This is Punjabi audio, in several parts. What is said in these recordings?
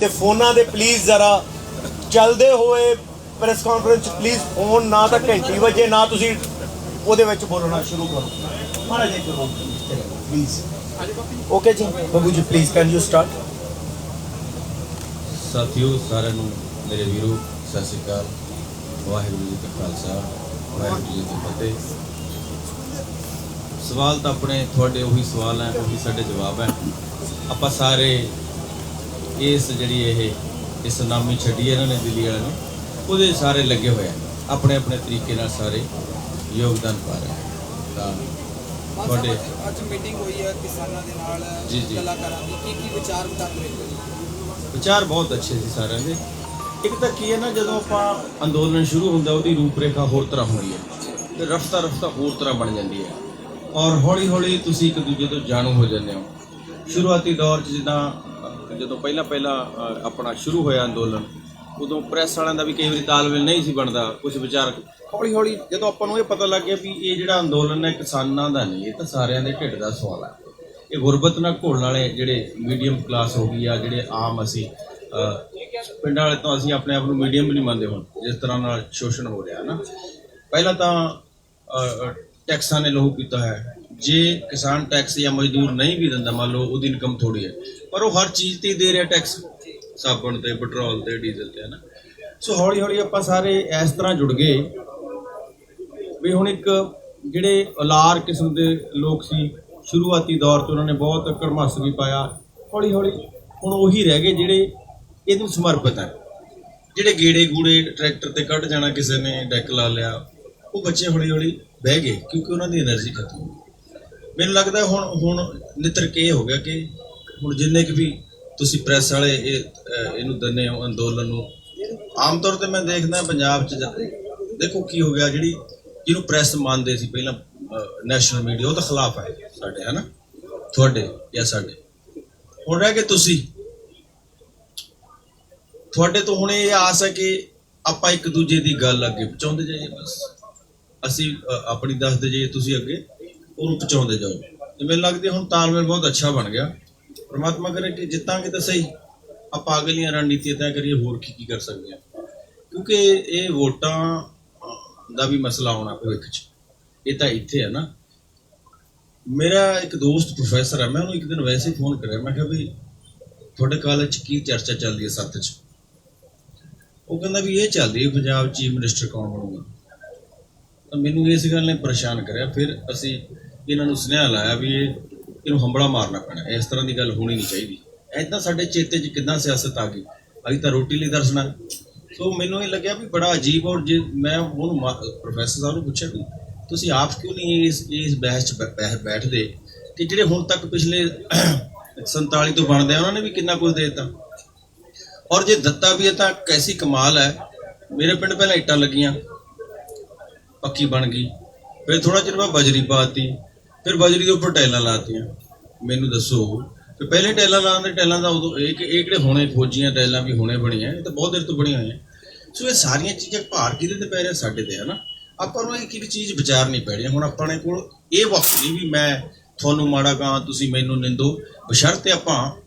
ਤੇ ਫੋਨਾਂ ਦੇ ਪਲੀਜ਼ ਜ਼ਰਾ ਚੱਲਦੇ ਹੋਏ ਪ੍ਰੈਸ ਕਾਨਫਰੰਸ ਪਲੀਜ਼ ਫੋਨ ਨਾ ਤਾਂ ਘੰਟੀ ਵਜੇ ਨਾ ਤੁਸੀਂ ਉਹਦੇ ਵਿੱਚ ਬੋਲਣਾ ਸ਼ੁਰੂ ਕਰੋ ਮਾੜਾ ਜਿਹਾ ਕਰੋ ਪਲੀਜ਼ ਓਕੇ ਜੀ ਬੱਬੂ ਜੀ ਪਲੀਜ਼ ਕੈਨ ਯੂ ਸਟਾਰਟ ਸਾਥੀਓ ਸਾਰਿਆਂ ਨੂੰ ਮੇਰੇ ਵੀਰੋ ਸਤਿ ਸ਼੍ਰੀ ਅਕਾਲ ਵਾਹਿਗੁਰੂ ਜੀ ਕਾ ਖਾਲਸਾ ਵਾਹਿਗੁਰੂ ਜੀ ਕੀ ਫਤਿਹ ਸਵਾਲ ਤਾਂ ਆਪਣੇ ਤੁਹਾਡੇ ਉਹੀ ਸਵਾਲ ਹੈ ਉਹੀ ਸਾਡੇ ਜਵਾਬ ਹੈ ਆਪਾਂ ਸਾਰੇ ਇਸ ਜਿਹੜੀ ਇਸ ਨਾਮੀ ਛੱਡੀ ਇਹਨਾਂ ਨੇ ਦਿੱਲੀ ਵਾਲਿਆਂ ਨੇ ਉਹਦੇ ਸਾਰੇ ਲੱਗੇ ਹੋਏ ਆ ਆਪਣੇ ਆਪਣੇ ਤਰੀਕੇ ਨਾਲ ਸਾਰੇ ਯੋਗਦਾਨ ਪਾ ਰਹੇ ਤਾਂ ਤੁਹਾਡੇ ਅੱਜ ਮੀਟਿੰਗ ਹੋਈ ਹੈ ਕਿਸਾਨਾਂ ਦੇ ਨਾਲ ਕਲਾਕਾਰਾਂ ਦੀ ਕੀ ਵਿਚਾਰ ਵਟਾਂਦਰੇ ਵਿਚਾਰ ਬਹੁਤ ਅੱਛੇ ਸੀ ਸਾਰਿਆਂ ਦੇ ਇੱਕ ਤਾਂ ਕੀ ਹੈ ਨਾ ਜਦੋਂ ਆਪਾਂ ਅੰਦੋਲਨ ਸ਼ੁਰੂ ਹੁੰਦਾ ਉਹਦੀ ਰੂਪਰੇਖਾ ਹੋਰ ਤਰ੍ਹਾਂ ਹੁੰਦੀ ਹੈ ਤੇ ਰਫਤਾ ਹੋਰ ਤਰ੍ਹਾਂ ਬਣ ਜਾਂਦੀ ਹੈ ਔਰ ਹੌਲੀ ਹੌਲੀ ਤੁਸੀਂ ਇੱਕ ਦੂਜੇ ਤੋਂ ਜਾਣੂ ਹੋ ਜਾਂਦੇ ਹੋ ਸ਼ੁਰੂਆਤੀ ਦੌਰ 'ਚ ਜਦੋਂ ਪਹਿਲਾਂ ਆਪਣਾ ਸ਼ੁਰੂ ਹੋਇਆ ਅੰਦੋਲਨ ਉਦੋਂ ਪ੍ਰੈਸ ਵਾਲਿਆਂ ਦਾ ਵੀ ਕਈ ਵਾਰੀ ਤਾਲਮੇਲ ਨਹੀਂ ਸੀ ਬਣਦਾ ਕੁਝ ਵਿਚਾਰ ਹੌਲੀ ਹੌਲੀ ਜਦੋਂ ਆਪਾਂ ਨੂੰ ਇਹ ਪਤਾ ਲੱਗ ਗਿਆ ਵੀ ਇਹ ਜਿਹੜਾ ਅੰਦੋਲਨ ਹੈ ਕਿਸਾਨਾਂ ਦਾ ਨਹੀਂ ਇਹ ਤਾਂ ਸਾਰਿਆਂ ਦੇ ਢਿੱਡ ਦਾ ਸਵਾਲ ਹੈ ਇਹ ਗੁਰਬਤ ਨਾਲ ਘੋਲਣ ਵਾਲੇ ਜਿਹੜੇ ਮੀਡੀਅਮ ਕਲਾਸ ਹੋ ਗਈ ਆ ਜਿਹੜੇ ਆਮ ਅਸੀਂ ਪਿੰਡਾਂ ਵਾਲੇ ਤੋਂ ਅਸੀਂ ਆਪਣੇ ਆਪ ਨੂੰ ਮੀਡੀਅਮ ਵੀ ਨਹੀਂ ਮੰਨਦੇ ਹੁਣ ਜਿਸ ਤਰ੍ਹਾਂ ਨਾਲ ਸ਼ੋਸ਼ਣ ਹੋ ਰਿਹਾ ਨਾ ਪਹਿਲਾਂ ਤਾਂ ਟੈਕਸਾਂ ਨੇ ਲਹੂ ਪੀਤਾ ਹੈ ਜੇ ਕਿਸਾਨ ਟੈਕਸ ਜਾਂ ਮਜ਼ਦੂਰ ਨਹੀਂ ਵੀ ਦਿੰਦਾ ਮੰਨ ਲਓ ਉਹਦੀ ਇਨਕਮ ਥੋੜੀ ਹੈ ਪਰ ਉਹ ਹਰ ਚੀਜ਼ ਤੇ ਦੇ ਰਿਹਾ ਟੈਕਸ ਸਾਬਣ ਤੇ ਪੈਟਰੋਲ ਤੇ ਡੀਜ਼ਲ ਤੇ ਹੈ ਨਾ ਸੋ ਹੌਲੀ ਹੌਲੀ ਆਪਾਂ ਸਾਰੇ ਇਸ ਤਰ੍ਹਾਂ ਜੁੜ ਗਏ ਵੀ ਹੁਣ ਇੱਕ ਜਿਹੜੇ ਅਲਾਰ ਕਿਸਮ ਦੇ ਲੋਕ ਸੀ ਸ਼ੁਰੂਆਤੀ ਦੌਰ 'ਚ ਉਹਨਾਂ ਨੇ ਬਹੁਤ ਕੜਮੱਸ ਵੀ ਪਾਇਆ ਹੌਲੀ ਹੌਲੀ ਹੁਣ ਉਹੀ ਰਹਿ ਗਏ ਜਿਹੜੇ ਇਹਨੂੰ ਸਮਰਪਿਤ ਹੈ ਜਿਹੜੇ ਗੇੜੇ ਗੂੜੇ ਟਰੈਕਟਰ ਤੇ ਕੱਢ ਜਾਣਾ ਕਿਸੇ ਨੇ ਡੈਕ ਲਾ ਲਿਆ ਉਹ ਬੱਚੇ ਹੌਲੀ ਹੌਲੀ ਬਹਿ ਗਏ ਕਿਉਂਕਿ ਉਹਨਾਂ ਦੀ એનર્ਜੀ ਖਤਮ ਹੋ ਗਈ ਮੈਨੂੰ ਲੱਗਦਾ ਹੁਣ ਨਿਤਰ ਕੇ ਇਹ ਹੋ ਗਿਆ ਕਿ ਹੁਣ ਜਿੰਨੇ ਕਿ ਵੀ ਤੁਸੀਂ ਪ੍ਰੈਸ ਵਾਲੇ ਇਹਨੂੰ ਦਿੰਦੇ ਹੋ ਅੰਦੋਲਨ ਨੂੰ ਆਮ ਤੌਰ ਤੇ ਮੈਂ ਦੇਖਦਾ ਪੰਜਾਬ 'ਚ ਦੇਖੋ ਕੀ ਹੋ ਗਿਆ ਜਿਹਨੂੰ ਪ੍ਰੈਸ ਮੰਨਦੇ ਸੀ ਪਹਿਲਾਂ ਨੈਸ਼ਨਲ ਮੀਡੀਆ ਉਹ ਤਾਂ ਖਿਲਾਫ ਹੈ ਸਾਡੇ ਹੈ ਨਾ ਤੁਹਾਡੇ ਜਾਂ ਸਾਡੇ ਹੁਣ ਰਹਿ ਗਏ ਤੁਸੀਂ ਤੁਹਾਡੇ ਤੋਂ ਹੁਣ ਇਹ ਆਸ ਹੈ ਕਿ ਆਪਾਂ ਇੱਕ ਦੂਜੇ ਦੀ ਗੱਲ ਅੱਗੇ ਪਹੁੰਚਾਉਂਦੇ ਜਾਈਏ ਬਸ ਅਸੀਂ ਆਪਣੀ ਦੱਸਦੇ ਜਾਈਏ ਤੁਸੀਂ ਅੱਗੇ ਉਹਨੂੰ ਪਹੁੰਚਾਉਂਦੇ ਜਾਓ ਤੇ ਮੈਨੂੰ ਲੱਗਦਾ ਹੁਣ ਤਾਲਮੇਲ ਬਹੁਤ ਅੱਛਾ ਬਣ ਗਿਆ ਪਰਮਾਤਮਾ ਕਰੇ ਕਿ ਜਿੱਤਾਂਗੇ ਤਾਂ ਸਹੀ ਆਪਾਂ ਅਗਲੀਆਂ ਰਣਨੀਤੀਆਂ ਤੈਅ ਕਰੀਏ ਹੋਰ ਕੀ ਕਰ ਸਕਦੇ ਹਾਂ ਕਿਉਂਕਿ ਇਹ ਵੋਟਾਂ ਦਾ ਵੀ ਮਸਲਾ ਆਉਣਾ ਭਵਿੱਖ 'ਚ ਇਹ ਤਾਂ ਇੱਥੇ ਹੈ ਨਾ ਮੇਰਾ ਇੱਕ ਦੋਸਤ ਪ੍ਰੋਫੈਸਰ ਹੈ ਮੈਂ ਉਹਨੂੰ ਇੱਕ ਦਿਨ ਵੈਸੇ ਹੀ ਫੋਨ ਕਰਿਆ ਮੈਂ ਕਿਹਾ ਵੀ ਤੁਹਾਡੇ ਕਾਲਜ 'ਚ ਕੀ ਚਰਚਾ ਚੱਲਦੀ ਹੈ ਸੱਤ 'ਚ ਉਹ ਕਹਿੰਦਾ ਵੀ ਇਹ ਚੱਲਦੀ ਹੈ ਪੰਜਾਬ ਚੀਫ ਮਿਨਿਸਟਰ ਕੌਣ ਬਣੂਗਾ ਤਾਂ ਮੈਨੂੰ ਇਸ ਗੱਲ ਨੇ ਪਰੇਸ਼ਾਨ ਕਰਿਆ ਫਿਰ ਅਸੀਂ ਇਹਨਾਂ ਨੂੰ ਸੁਨੇਹਾ ਲਾਇਆ ਵੀ ਇਹਨੂੰ ਹੰਬੜਾ ਮਾਰਨਾ ਪੈਣਾ ਇਸ ਤਰ੍ਹਾਂ ਦੀ ਗੱਲ ਹੋਣੀ ਨਹੀਂ ਚਾਹੀਦੀ ਐਦਾਂ ਸਾਡੇ ਚੇਤੇ 'ਚ ਕਿੱਦਾਂ ਸਿਆਸਤ ਆ ਗਈ ਅਸੀਂ ਤਾਂ ਰੋਟੀ ਲਈ ਦਰਸਣਾ ਸੋ ਮੈਨੂੰ ਇਹ ਲੱਗਿਆ ਵੀ ਬੜਾ ਅਜੀਬ ਔਰ ਜੇ ਮੈਂ ਉਹਨੂੰ ਪ੍ਰੋਫੈਸਰ ਸਾਹਿਬ ਨੂੰ ਪੁੱਛਿਆ ਵੀ ਤੁਸੀਂ ਆਪ ਕਿਉਂ ਨਹੀਂ ਇਸ ਬਹਿਸ 'ਚ ਬੈਠਦੇ ਕਿ ਜਿਹੜੇ ਹੁਣ ਤੱਕ ਪਿਛਲੇ 47 ਤੋਂ ਬਣਦੇ ਆ ਉਹਨਾਂ ਨੇ ਵੀ ਕਿੰਨਾ ਕੁਝ ਦੇ ਦਿੱਤਾ ਔਰ ਜੇ ਦਿੱਤਾ ਵੀ ਹੈ ਤਾਂ ਕੈਸੀ ਕਮਾਲ ਹੈ ਮੇਰੇ ਪਿੰਡ ਪਹਿਲਾਂ ਇੱਟਾਂ ਲੱਗੀਆਂ ਪੱਕੀ ਬਣ ਗਈ ਫਿਰ ਥੋੜਾ ਚਿਰ ਬਾਅਦ ਬਜਰੀ ਪਾਤੀ ਫਿਰ ਬਜਰੀ ਦੇ ਉੱਪਰ ਟਾਈਲਾਂ ਲਾਤੀਆਂ ਮੈਨੂੰ ਦੱਸੋ ਕਿ ਪਹਿਲੇ ਟਾਈਲਾਂ ਲਾਉਣ ਦੇ ਟਾਈਲਾਂ ਦਾ ਉਦੋਂ ਇਹ ਕਿਹੜੇ ਹੁਣੇ ਖੋਜੀਆਂ ਟਾਈਲਾਂ ਵੀ ਹੁਣੇ ਬਣੀਆਂ ਇਹ ਤਾਂ ਬਹੁਤ ਦੇਰ ਤੋਂ ਬਣੀਆਂ ਹੋਈਆਂ ਸੋ ਇਹ ਸਾਰੀਆਂ ਚੀਜ਼ਾਂ ਭਾਰ ਕਿਹਦੇ ਤੇ ਪੈ ਰਿਹਾ ਸਾਡੇ ਤੇ ਹੈ ਨਾ ਆਪਾਂ ਨੂੰ ਇੱਕ ਚੀਜ਼ ਵਿਚਾਰਨੀ ਪੈਣੀ ਹੁਣ ਆਪਣੇ ਕੋਲ ਇਹ ਵਕਤ ਨਹੀਂ ਵੀ ਮੈਂ ਤੁਹਾਨੂੰ ਮਾੜਾ ਕਹਾਂ ਤੁਸੀਂ ਮੈਨੂੰ ਨਿੰਦੋ ਬਸ਼ਰਤੇ ਆਪਾਂ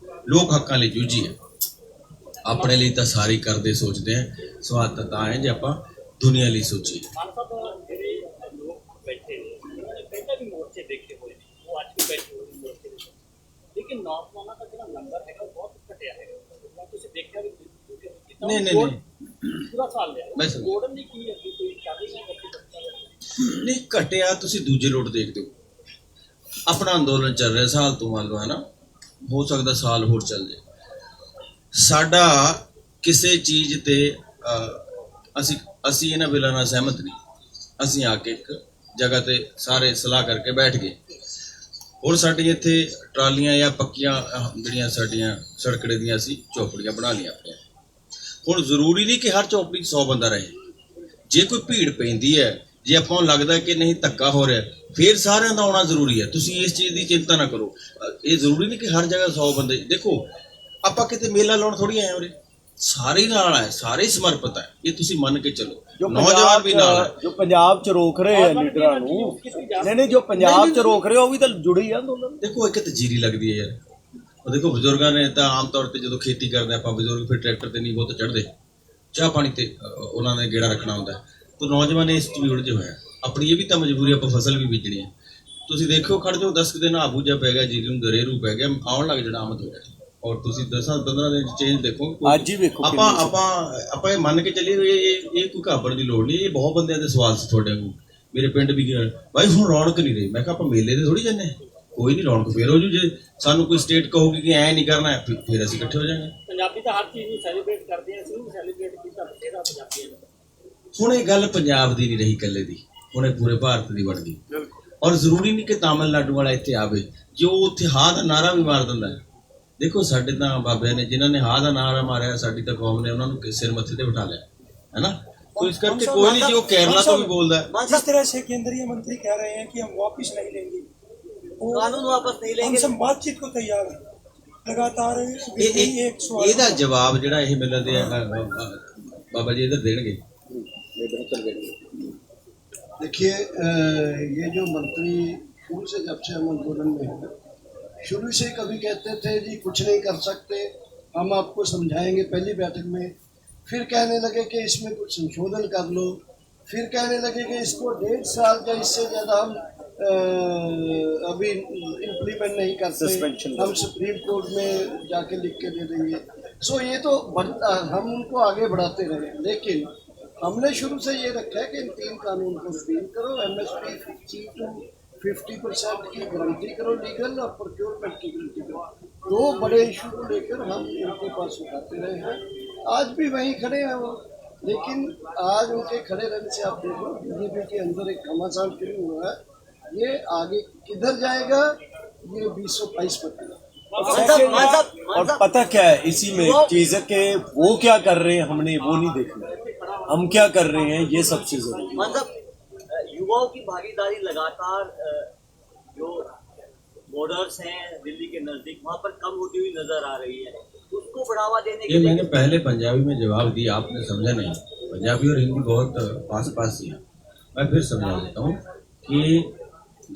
ਲੋਕ ਹੱਕਾਂ ਲਈ ਜੂਝੀਏ ਆਪਣੇ ਲਈ ਤਾਂ ਸਾਰੇ ਕਰਦੇ ਸੋਚਦੇ ਆ ਸਵਾਦ ਤਾਂ ਹੈ ਜੇ ਆਪਾਂ ਦੁਨੀਆ ਲਈ ਸੋਚੀਏ लेकिन नौजवानों का जो नंबर है वो बहुत घटिया है ਤੁਸੀਂ ਦੇਖਿਆ ਵੀ नहीं ਪੂਰਾ ਸਾਲ ਲਿਆ ਮੈਂ ਗੋਲਡਨ ਦੀ ਕੀ ਹੈ ਕੋਈ ਚਾਬੀ ਨਹੀਂ ਘਟਿਆ ਤੁਸੀਂ ਦੂਜੇ ਲੋਟ ਦੇਖਦੇ ਹੋ ਆਪਣਾ ਅੰਦੋਲਨ ਚੱਲ ਰਿਹਾ ਸਾਲ ਤੋਂ ਮੰਨ ਲਓ ਹੈ ਨਾ ਹੋ ਸਕਦਾ ਸਾਲ ਹੋਰ ਚੱਲ ਜਾਏ ਸਾਡਾ ਕਿਸੇ ਚੀਜ਼ ਤੇ ਅਸੀਂ ਇਹਨਾਂ ਬਿੱਲਾਂ ਨਾਲ ਸਹਿਮਤ ਨਹੀਂ ਅਸੀਂ ਆ ਕੇ ਇੱਕ ਜਗ੍ਹਾ ਤੇ ਸਾਰੇ ਸਲਾਹ ਕਰਕੇ ਬੈਠ ਗਏ ਹੋਰ ਸਾਡੀ ਇੱਥੇ ਟਰਾਲੀਆਂ ਜਾਂ ਪੱਕੀਆਂ ਜਿਹੜੀਆਂ ਸਾਡੀਆਂ ਸੜਕੜੇ ਦੀਆਂ ਅਸੀਂ ਚੌਪੜੀਆਂ ਬਣਾ ਲਈਆਂ ਆਪਣੀਆਂ ਹੁਣ ਜ਼ਰੂਰੀ ਨਹੀਂ ਕਿ ਹਰ ਚੌਪੜੀ 100 ਬੰਦਾ ਰਹੇ ਜੇ ਕੋਈ ਭੀੜ ਪੈਂਦੀ ਹੈ ਜੇ ਆਪਾਂ ਨੂੰ ਲੱਗਦਾ ਕਿ ਨਹੀਂ ਧੱਕਾ ਹੋ ਰਿਹਾ ਫਿਰ ਸਾਰਿਆਂ ਦਾ ਆਉਣਾ ਜ਼ਰੂਰੀ ਹੈ ਤੁਸੀਂ ਇਸ ਚੀਜ਼ ਦੀ ਚਿੰਤਾ ਨਾ ਕਰੋ ਇਹ ਜ਼ਰੂਰੀ ਨਹੀਂ ਕਿ ਹਰ ਜਗ੍ਹਾ 100 ਬੰਦੇ ਦੇਖੋ ਆਪਾਂ ਕਿਤੇ ਮੇਲਾ ਲਾਉਣ ਥੋੜੀ ਆਏ ਉਰੇ ਸਾਰੇ ਨਾਲ ਹੈ ਸਾਰੇ ਸਮਰਪਿਤ ਹੈ ਇਹ ਤੁਸੀਂ ਮੰਨ ਕੇ ਚੱਲੋ ਨੌਜਵਾਨ ਵੀ ਨਾਲ ਹੈ ਜੋ ਪੰਜਾਬ 'ਚ ਰੋਕ ਰਹੇ ਆ ਲੀਡਰਾਂ ਨੂੰ ਨਹੀਂ ਜੋ ਪੰਜਾਬ 'ਚ ਰੋਕ ਰਹੇ ਉਹ ਵੀ ਤਾਂ ਜੁੜੀ ਆ ਅੰਦੋਲਨ ਦੇਖੋ ਇੱਕ ਤਜੀਰੀ ਲੱਗਦੀ ਹੈ ਯਾਰ ਉਹ ਦੇਖੋ ਬਜ਼ੁਰਗਾਂ ਨੇ ਤਾਂ ਆਮ ਤੌਰ ਤੇ ਜਦੋਂ ਖੇਤੀ ਕਰਦੇ ਆਪਾਂ ਬਜ਼ੁਰਗ ਫਿਰ ਟਰੈਕਟਰ ਤੇ ਨਹੀਂ ਬਹੁਤ ਚੜ੍ਹਦੇ, ਚਾਹ ਪਾਣੀ ਤੇ ਉਹਨਾਂ ਨੇ ਗੇੜਾ ਰੱਖਣਾ ਹੁੰਦਾ। ਤਾਂ ਨੌਜਵਾਨ ਇਸ 'ਚ ਵੀ ਉਲਝੇ ਹੋਏ ਆ। ਆਪਣੀ ਇਹ ਵੀ ਤਾਂ ਮਜਬੂਰੀ, ਆਪਾਂ ਫਸਲ ਵੀ ਬੀਜਣੀ ਹੈ। ਤੁਸੀਂ ਦੇਖੋ ਖੜ ਜਾਓ 10 ਦਿਨ ਆਬੂਜਾ ਪੈ ਗਿਆ, ਜੀਰੀ ਨੂੰ ਦਰੇਰੂ ਪੈ ਗਿਆ, ਆਉਣ ਲੱਗ ਜਾਣਾ ਆਮਦ ਹੋ ਜਾਣੀ। ਔਰ ਤੁਸੀਂ 10-15 ਦਿਨ ਚੇਂਜ ਦੇਖੋ। ਅੱਜ ਹੀ ਵੇਖੋ ਆਪਾਂ ਇਹ ਮੰਨ ਕੇ ਚੱਲੀਏ ਇਹ ਕੋਈ ਘਾਬਰਨ ਦੀ ਲੋੜ ਨਹੀਂ। ਇਹ ਬਹੁਤ ਬੰਦਿਆਂ ਦੇ ਸਵਾਲ ਸੀ ਤੁਹਾਡੇ ਨੂੰ, ਮੇਰੇ ਪਿੰਡ ਵੀ ਗਏ ਬਾਈ ਹੁਣ ਰੌਣਕ ਨਹੀਂ ਰਹੀ। ਮੈਂ ਕਿਹਾ ਆਪਾਂ ਮੇਲੇ ਤੇ ਥੋੜੀ ਜਾਂਦੇ, ਕੋਈ ਨਹੀਂ ਰੌਣਕ ਫੇਰ ਹੋ ਜੂ। ਜੇ ਸਾਨੂੰ ਕੋਈ ਸਟੇਟ ਕਹੂਗੀ ਕਿ ਐ ਨਹੀਂ ਕਰਨਾ ਫਿਰ ਅਸੀਂ ਇਕੱਠੇ ਹੋ ਜਾਵਾਂਗੇ। ਪੰਜਾਬੀ ਤਾਂ ਹਰ ਚੀਜ਼ ਨੂੰ ਸੈਲੀਬ੍ਰੇਟ ਕਰਦੇ ਆ, ਅਸੀਂ ਵੀ ਸੈਲੀਬ੍ਰੇਟ ਕੀਤਾ ਬਥੇਰਾ ਪੰਜਾਬੀਆਂ ਨੇ। ਹੁਣ ਇਹ ਗੱਲ ਪੰਜਾਬ ਦੀ ਨਹੀਂ ਰਹੀ ਇਕੱਲੇ ਦੀ, ਹੁਣ ਇਹ ਪੂਰੇ ਭਾਰਤ ਦੀ ਬਣ ਗਈ। ਔਰ ਜ਼ਰੂਰੀ ਨਹੀਂ ਕਿ ਤਾਮਿਲਨਾਡੂ ਵਾਲਾ ਇੱਥੇ ਆਵੇ, ਜੋ ਉੱਥੇ ਹਾਂ ਦਾ ਨਾਰਾ ਵੀ ਮਾਰ ਦਿੰਦਾ ਹੈ। ਦੇਖੋ ਸਾਡੇ ਤਾਂ ਬਾਬਿਆਂ ਨੇ ਜਿਨ੍ਹਾਂ ਨੇ ਹਾਂ ਦਾ ਨਾਰਾ ਮਾਰਿਆ, ਸਾਡੀ ਤਾਂ ਕੌਮ ਨੇ ਉਹਨਾਂ ਨੂੰ ਸਿਰ ਮੱਥੇ ਤੇ ਬਿਠਾ ਲਿਆ ਹੈ ਨਾ। तो इस करके कोई नहीं जो केरला तो भी बोल रहा है। जिस तरह से केंद्रीय मंत्री कह रहे हैं कि हम वापस नहीं लेंगे, कानून वापस नहीं लेंगे, हम सब बातचीत को तैयार हैं। लगातार एक सवाल ਇਹਦਾ ਜਵਾਬ ਜਿਹੜਾ ਇਹ ਮਿਲਦੇ ਆ ਬਾਬਾ ਜੀ ਇਧਰ ਦੇਣਗੇ। देखिए ये जो मंत्री शुरू से जब से हम आंदोलन में हैं, शुरू से कभी कहते थे जी कुछ नहीं कर सकते, हम आपको समझाएंगे पहली बैठक में, फिर कहने लगे कि इसमें कुछ संशोधन कर लो, फिर कहने लगे कि इसको 1.5 साल या इससे ज़्यादा हम अभी इम्प्लीमेंट नहीं करते, हम सुप्रीम कोर्ट में जाके लिख के दे देंगे। सो ये तो हम उनको आगे बढ़ाते रहे, लेकिन हमने शुरू से ये रखा है कि इन 3 कानून को रिपील करो, MSP 50% की गारंटी करो लीगल, और प्रोक्योरमेंट की गारंटी करो। 2 बड़े इशू को लेकर हम इनके पास उठाते रहे हैं, आज भी वहीं खड़े हैं वो। लेकिन आज उनके खड़े रहने से आप देखो बीजेपी के अंदर एक घमासान शुरू हुआ है, ये आगे किधर जाएगा ये 2022 पता। और पता क्या है इसी में चीज है कि वो क्या कर रहे हैं हमने वो नहीं देखना, हम क्या कर रहे हैं ये सबसे जरूरी। मतलब युवाओं की भागीदारी लगातार जो बॉर्डर्स हैं दिल्ली के नजदीक वहाँ पर कम होती हुई नजर आ रही है, उसको बढ़ावा देने के ये लिए मैंने पहले पंजाबी में जवाब दिया, आपने समझा नहीं। पंजाबी और हिंदी बहुत पास पास ही है। मैं फिर समझा देता हूँ कि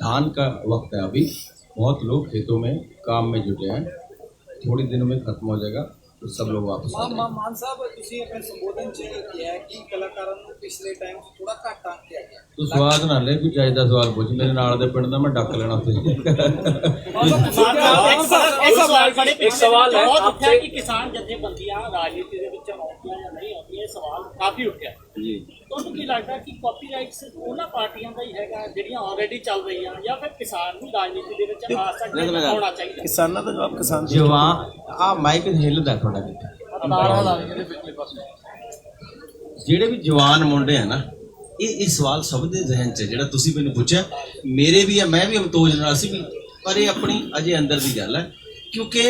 धान का वक्त है अभी, बहुत लोग खेतों में काम में जुटे हैं, थोड़ी दिनों में खत्म हो जाएगा तो सब लोग वापस आ जाएंगे। ਮਾਨ ਸਾਹਿਬ ਤੁਸੀਂ ਆਪਣੇ ਸੰਬੋਧਨ 'ਚ ਇਹ ਕਿਹਾ ਕਿ ਕਲਾਕਾਰਾਂ ਨੂੰ ਪਿਛਲੇ ਟਾਈਮ 'ਚ ਥੋੜਾ ਘੱਟ ਆਂਕਿਆ ਗਿਆ। ਤੂੰ ਸਵਾਦ ਨਾ ਲੈ, ਕੋਈ ਚਾਹੀਦਾ ਸਵਾਲ ਪੁੱਛ, ਮੇਰੇ ਨਾਲ ਦੇ ਪਿੰਡ ਦਾ ਮੈਂ ਡੱਕ ਲੈਣਾ ਉੱਥੇ। एक सवाल है आपसे कि किसान जथेबंदियां राजनीति ਦੇ ਵਿੱਚ ਆਉਂਦੀਆਂ ਜਾਂ ਨਹੀਂ ਆਉਂਦੀਆਂ, ਇਹ ਸਵਾਲ ਕਾਫੀ ਉੱਠਿਆ ਜੀ। ਤੁਹਾਨੂੰ ਕੀ ਲੱਗਦਾ ਕਿ ਕਾਪੀਰਾਈਟ ਸਿਰਫ ਉਹਨਾਂ ਪਾਰਟੀਆਂ ਦਾ ਹੀ ਹੈਗਾ ਜਿਹੜੀਆਂ ਆਲਰੇਡੀ ਚੱਲ ਰਹੀਆਂ, ਜਾਂ ਫਿਰ ਕਿਸਾਨ ਵੀ ਰਾਜਨੀਤੀ ਦੇ ਵਿੱਚ ਆ ਸਕਦੇ ਆਉਣਾ ਚਾਹੀਦਾ? किसानों का जवाब किसान ਜਵਾਨ ਆ ਮਾਈਕ ਹਿੱਲਦਾ ਤੁਹਾਡਾ ਕਿਤੇ, ਜਿਹੜੇ ਵੀ ਜਵਾਨ ਮੁੰਡੇ ਆ ਨਾ, ਇਹ ਸਵਾਲ ਸਭ ਦੇ ਜ਼ਿਹਨ 'ਚ ਜਿਹੜਾ ਤੁਸੀਂ ਮੈਨੂੰ ਪੁੱਛਿਆ, ਮੇਰੇ ਵੀ ਆ, ਮੈਂ ਵੀ ਅਮਤੋਜ ਨਾਲ ਸੀ ਵੀ, ਪਰ ਇਹ ਆਪਣੀ ਅਜੇ ਅੰਦਰ ਦੀ ਗੱਲ ਹੈ। ਕਿਉਂਕਿ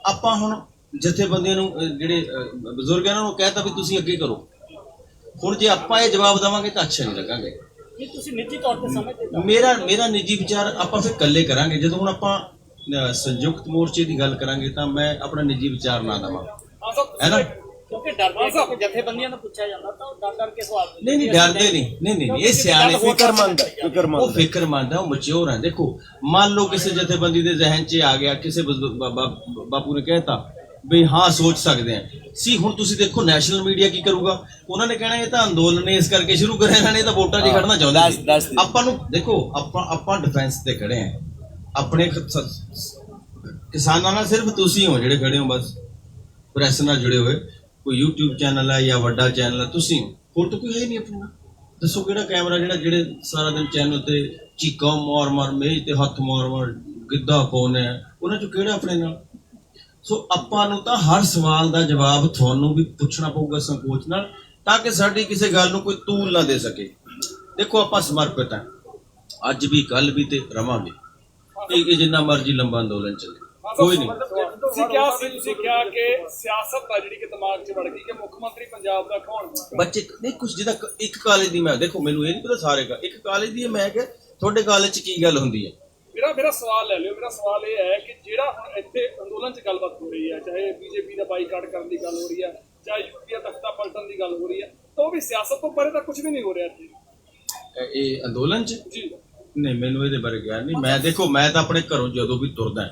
ਆਪਾਂ ਹੁਣ ਜਥੇਬੰਦੀਆਂ ਨੂੰ ਜਿਹੜੇ ਬਜ਼ੁਰਗਾਂ ਨੂੰ ਕਹਿਤਾ ਵੀ ਤੁਸੀਂ ਅੱਗੇ ਕਰੋ, ਹੁਣ ਜੇ ਆਪਾਂ ਇਹ ਜਵਾਬ ਦੇਵਾਂਗੇ ਤਾਂ ਅੱਛਾ ਨਹੀਂ ਲੱਗਾਂਗੇ। ਕੀ ਤੁਸੀਂ ਨਿੱਜੀ ਤੌਰ ਤੇ ਸਮਝਦੇ? ਮੇਰਾ ਨਿੱਜੀ ਵਿਚਾਰ ਆਪਾਂ ਫਿਰ ਇਕੱਲੇ ਕਰਾਂਗੇ। ਜਦੋਂ ਹੁਣ ਆਪਾਂ ਸੰਯੁਕਤ ਮੋਰਚੇ ਦੀ ਗੱਲ ਕਰਾਂਗੇ ਤਾਂ ਮੈਂ ਆਪਣਾ ਨਿੱਜੀ ਵਿਚਾਰ ਨਾ ਦੇਵਾਂ, ਹੈ ਨਾ। ਕਿਉਂਕਿ ਡਰਦੇ ਕਿ ਜਥੇਬੰਦੀਆਂ ਨੂੰ ਪੁੱਛਿਆ ਜਾਂਦਾ ਤਾਂ ਡਰ ਡਰ ਕੇ ਸਵਾਲ ਨਹੀਂ ਡਰਦੇ ਨਹੀਂ, ਇਹ ਸਿਆਣੇ ਫਿਕਰਮੰਦ ਉਹ ਫਿਕਰਮੰਦ ਹੈ, ਉਹ ਮੈਚੁਰ ਹੈ। ਦੇਖੋ ਮੰਨ ਲਓ ਕਿਸੇ ਜਥੇਬੰਦੀ ਦੇ ਜ਼ਿਹਨ 'ਚ ਆ ਗਿਆ, ਕਿਸੇ ਬਾਪੂ ਨੇ ਕਹਿਤਾ ਵੀ ਹਾਂ ਸੋਚ ਸਕਦੇ ਆ ਸੀ। ਹੁਣ ਤੁਸੀਂ ਦੇਖੋ ਨੈਸ਼ਨਲ ਮੀਡੀਆ ਕੀ ਕਰੂਗਾ, ਉਹਨਾਂ ਨੇ ਕਹਿਣਾ ਇਹ ਤਾਂ ਅੰਦੋਲਨ ਨੇ ਇਸ ਕਰਕੇ ਸ਼ੁਰੂ ਕਰਿਆ, ਇਹਨਾਂ ਨੇ ਤਾਂ ਵੋਟਾਂ 'ਚ ਖੜਨਾ ਚਾਹੁੰਦੇ ਸੀ। ਆਪਾਂ ਨੂੰ ਦੇਖੋ ਆਪਾਂ ਡਿਫੈਂਸ ਤੇ ਖੜੇ ਆ, ਆਪਣੇ ਕਿਸਾਨਾਂ ਨਾਲ ਸਿਰਫ ਤੁਸੀਂ ਹੋ ਜਿਹੜੇ ਖੜੇ ਹੋ, ਬਸ ਪ੍ਰੈਸ ਨਾਲ ਜੁੜੇ ਹੋਏ। ਕੋਈ YouTube ਚੈਨਲ ਹੈ ਜਾਂ ਵੱਡਾ ਚੈਨਲ ਹੈ, ਤੁਸੀਂ ਹੋਰ ਤਾਂ ਕੋਈ ਹੈ ਨਹੀਂ ਆਪਣੇ ਨਾਲ। ਦੱਸੋ ਕਿਹੜਾ ਕੈਮਰਾ ਜਿਹੜੇ ਸਾਰਾ ਦਿਨ ਚੈਨਲ ਤੇ ਚੀਕਾਂ ਮਾਰ ਮੇਜ਼ ਤੇ ਹੱਥ ਮਾਰ ਗਿੱਧਾ ਪਾਉਂਦੇ ਆ, ਉਹਨਾਂ 'ਚੋਂ ਕਿਹੜਾ ਆਪਣੇ ਨਾਲ। ਸੋ ਆਪਾਂ ਨੂੰ ਤਾਂ ਹਰ ਸਵਾਲ ਦਾ ਜਵਾਬ ਤੁਹਾਨੂੰ ਵੀ ਪੁੱਛਣਾ ਪਊਗਾ ਸੰਕੋਚ ਨਾਲ, ਤਾਂ ਕਿ ਸਾਡੀ ਕਿਸੇ ਗੱਲ ਨੂੰ ਕੋਈ ਤੂਲ ਨਾ ਦੇ ਸਕੇ। ਦੇਖੋ ਆਪਾਂ ਸਮਰਪਿਤ ਹਾਂ, ਅੱਜ ਵੀ ਕੱਲ ਵੀ ਤੇ ਰਵਾਂਗੇ। ਇਹ ਜਿੰਨਾ ਮਰਜ਼ੀ ਲੰਬਾ ਅੰਦੋਲਨ ਚੱਲੇ, ਕੋਈ ਨਹੀਂ। ਤੁਸੀਂ ਕਿਹਾ ਕਿ ਸਿਆਸਤ ਆ ਜਿਹੜੀ ਕਿ ਦਿਮਾਗ 'ਚ ਵੜ ਗਈ ਕਿ ਮੁੱਖ ਮੰਤਰੀ ਪੰਜਾਬ ਦਾ ਕੌਣ? ਬੱਚੇ ਨਹੀਂ ਕੁਝ ਜਿਹਦਾ ਇੱਕ ਕਾਲਜ ਦੀ, ਮੈਂ ਦੇਖੋ ਮੈਨੂੰ ਇਹ ਨਹੀਂ ਪਤਾ ਸਾਰੇ ਦਾ, ਇੱਕ ਕਾਲਜ ਦੀ ਮੈਂ ਕਿ ਤੁਹਾਡੇ ਕਾਲਜ 'ਚ ਕੀ ਗੱਲ ਹੁੰਦੀ ਹੈ। ਮੇਰਾ ਸਵਾਲ ਲੈ ਲਿਓ। ਮੇਰਾ ਸਵਾਲ ਇਹ ਹੈ ਕਿ ਜਿਹੜਾ ਹੁਣ ਇੱਥੇ ਅੰਦੋਲਨ 'ਚ ਗੱਲਬਾਤ ਹੋ ਰਹੀ ਹੈ, ਚਾਹੇ ਬੀਜੇਪੀ ਦਾ ਬਾਈਕਾਟ ਕਰਨ ਦੀ ਗੱਲ ਹੋ ਰਹੀ ਹੈ, ਚਾਹੇ ਯੂਪੀ ਦਾ ਤਖਤਾ ਪਲਟਣ ਦੀ ਗੱਲ ਹੋ ਰਹੀ ਹੈ, ਤਾਂ ਉਹ ਵੀ ਸਿਆਸਤ ਤੋਂ ਪਰੇ ਤਾਂ ਕੁਝ ਵੀ ਨਹੀਂ ਹੋ ਰਿਹਾ ਇੱਥੇ ਇਹ ਅੰਦੋਲਨ 'ਚ ਜੀ। ਨਹੀਂ, ਮੈਨੂੰ ਇਹਦੇ ਬਾਰੇ ਗਿਆਨ ਨਹੀਂ। ਮੈਂ ਦੇਖੋ ਮੈਂ ਤਾਂ ਆਪਣੇ ਘਰੋਂ ਜਦੋਂ ਵੀ ਤੁਰਦਾ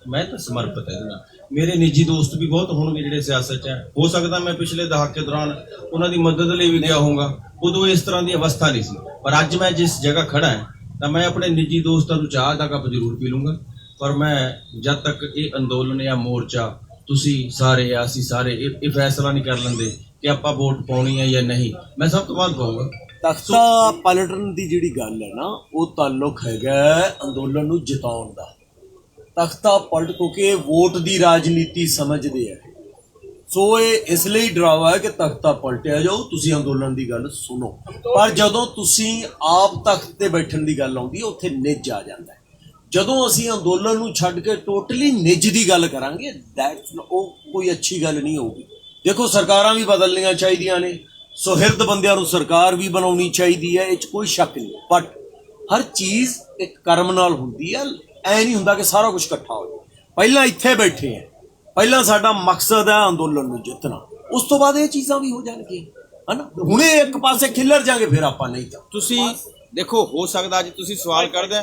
ਮੈਂ ਤਾਂ ਸਮਰਪਿਤ ਹਾਂ ਇਹਦੇ ਨਾਲ। ਮੇਰੇ ਨਿੱਜੀ ਦੋਸਤ ਵੀ ਬਹੁਤ ਹੋਣਗੇ ਜਿਹੜੇ ਸਿਆਸਤ 'ਚ ਹੈ, ਹੋ ਸਕਦਾ ਮੈਂ ਪਿਛਲੇ ਦਹਾਕੇ ਦੌਰਾਨ ਉਹਨਾਂ ਦੀ ਮਦਦ ਲਈ ਵੀ ਗਿਆ ਹੋਊਗਾ, ਉਦੋਂ ਇਸ ਤਰ੍ਹਾਂ ਦੀ ਅਵਸਥਾ ਨਹੀਂ ਸੀ। ਪਰ ਅੱਜ ਮੈਂ ਜਿਸ ਜਗ੍ਹਾ ਖੜਾ ਹਾਂ ਤਾਂ ਮੈਂ ਆਪਣੇ ਨਿੱਜੀ ਦੋਸਤਾਂ ਨੂੰ ਚਾਹ ਦਾ ਕੱਪ ਜ਼ਰੂਰ ਪੀ ਲੂੰਗਾ, ਪਰ ਮੈਂ ਜਦ ਤੱਕ ਇਹ ਅੰਦੋਲਨ ਜਾਂ ਮੋਰਚਾ ਤੁਸੀਂ ਸਾਰੇ ਜਾਂ ਅਸੀਂ ਸਾਰੇ ਇਹ ਫੈਸਲਾ ਨਹੀਂ ਕਰ ਲੈਂਦੇ ਕਿ ਆਪਾਂ ਵੋਟ ਪਾਉਣੀ ਹੈ ਜਾਂ ਨਹੀਂ, ਮੈਂ ਸਭ ਤੋਂ ਬਾਅਦ ਪਾਊਂਗਾ। ਤਖਤਾ ਪਲਟਣ ਦੀ ਜਿਹੜੀ ਗੱਲ ਹੈ ਨਾ, ਉਹ ਤਾਲੁਕ ਹੈਗਾ ਅੰਦੋਲਨ ਨੂੰ ਜਿਤਾਉਣ ਦਾ। ਤਖਤਾ ਪਲਟ ਕਿਉਂਕਿ ਵੋਟ ਦੀ ਰਾਜਨੀਤੀ ਸਮਝਦੇ ਆ, ਸੋ ਇਹ ਇਸ ਲਈ ਡਰਾਵਾ ਹੈ ਕਿ ਤਖਤਾ ਪਲਟਿਆ ਜਾਓ, ਤੁਸੀਂ ਅੰਦੋਲਨ ਦੀ ਗੱਲ ਸੁਣੋ। ਪਰ ਜਦੋਂ ਤੁਸੀਂ ਆਪ ਤਖਤ ਤੇ ਬੈਠਣ ਦੀ ਗੱਲ ਆਉਂਦੀ ਹੈ, ਉੱਥੇ ਨਿੱਜ ਆ ਜਾਂਦਾ ਹੈ। ਜਦੋਂ ਅਸੀਂ ਅੰਦੋਲਨ ਨੂੰ ਛੱਡ ਕੇ ਟੋਟਲੀ ਨਿੱਜ ਦੀ ਗੱਲ ਕਰਾਂਗੇ, ਉਹ ਕੋਈ ਅੱਛੀ ਗੱਲ ਨਹੀਂ ਹੋਊਗੀ। ਦੇਖੋ, ਸਰਕਾਰਾਂ ਵੀ ਬਦਲਣੀਆਂ ਚਾਹੀਦੀਆਂ ਨੇ, ਸੁਹਿਰਦ ਬੰਦਿਆਂ ਨੂੰ ਸਰਕਾਰ ਵੀ ਬਣਾਉਣੀ ਚਾਹੀਦੀ ਹੈ, ਇਹ 'ਚ ਕੋਈ ਸ਼ੱਕ ਨਹੀਂ। ਬਟ ਹਰ ਚੀਜ਼ ਇੱਕ ਕਰਮ ਨਾਲ ਹੁੰਦੀ ਹੈ, ਐ ਨਹੀਂ ਹੁੰਦਾ ਕਿ ਸਾਰਾ ਕੁਝ ਇਕੱਠਾ ਹੋ ਜਾਏ। ਪਹਿਲਾਂ ਇੱਥੇ ਬੈਠੇ ਆ, ਪਹਿਲਾਂ ਸਾਡਾ ਮਕਸਦ ਹੈ ਅੰਦੋਲਨ ਨੂੰ ਜਿੱਤਣਾ, ਉਸ ਤੋਂ ਬਾਅਦ ਇਹ ਚੀਜ਼ਾਂ ਵੀ ਹੋ ਜਾਣਗੀਆਂ, ਹਨਾ। ਹੁਣੇ ਇੱਕ ਪਾਸੇ ਖਿੱਲਰ ਜਾਗੇ, ਫਿਰ ਆਪਾਂ ਨਹੀਂ ਤਾਂ। ਤੁਸੀਂ ਦੇਖੋ, ਹੋ ਸਕਦਾ ਅੱਜ ਤੁਸੀਂ ਸਵਾਲ ਕਰਦੇ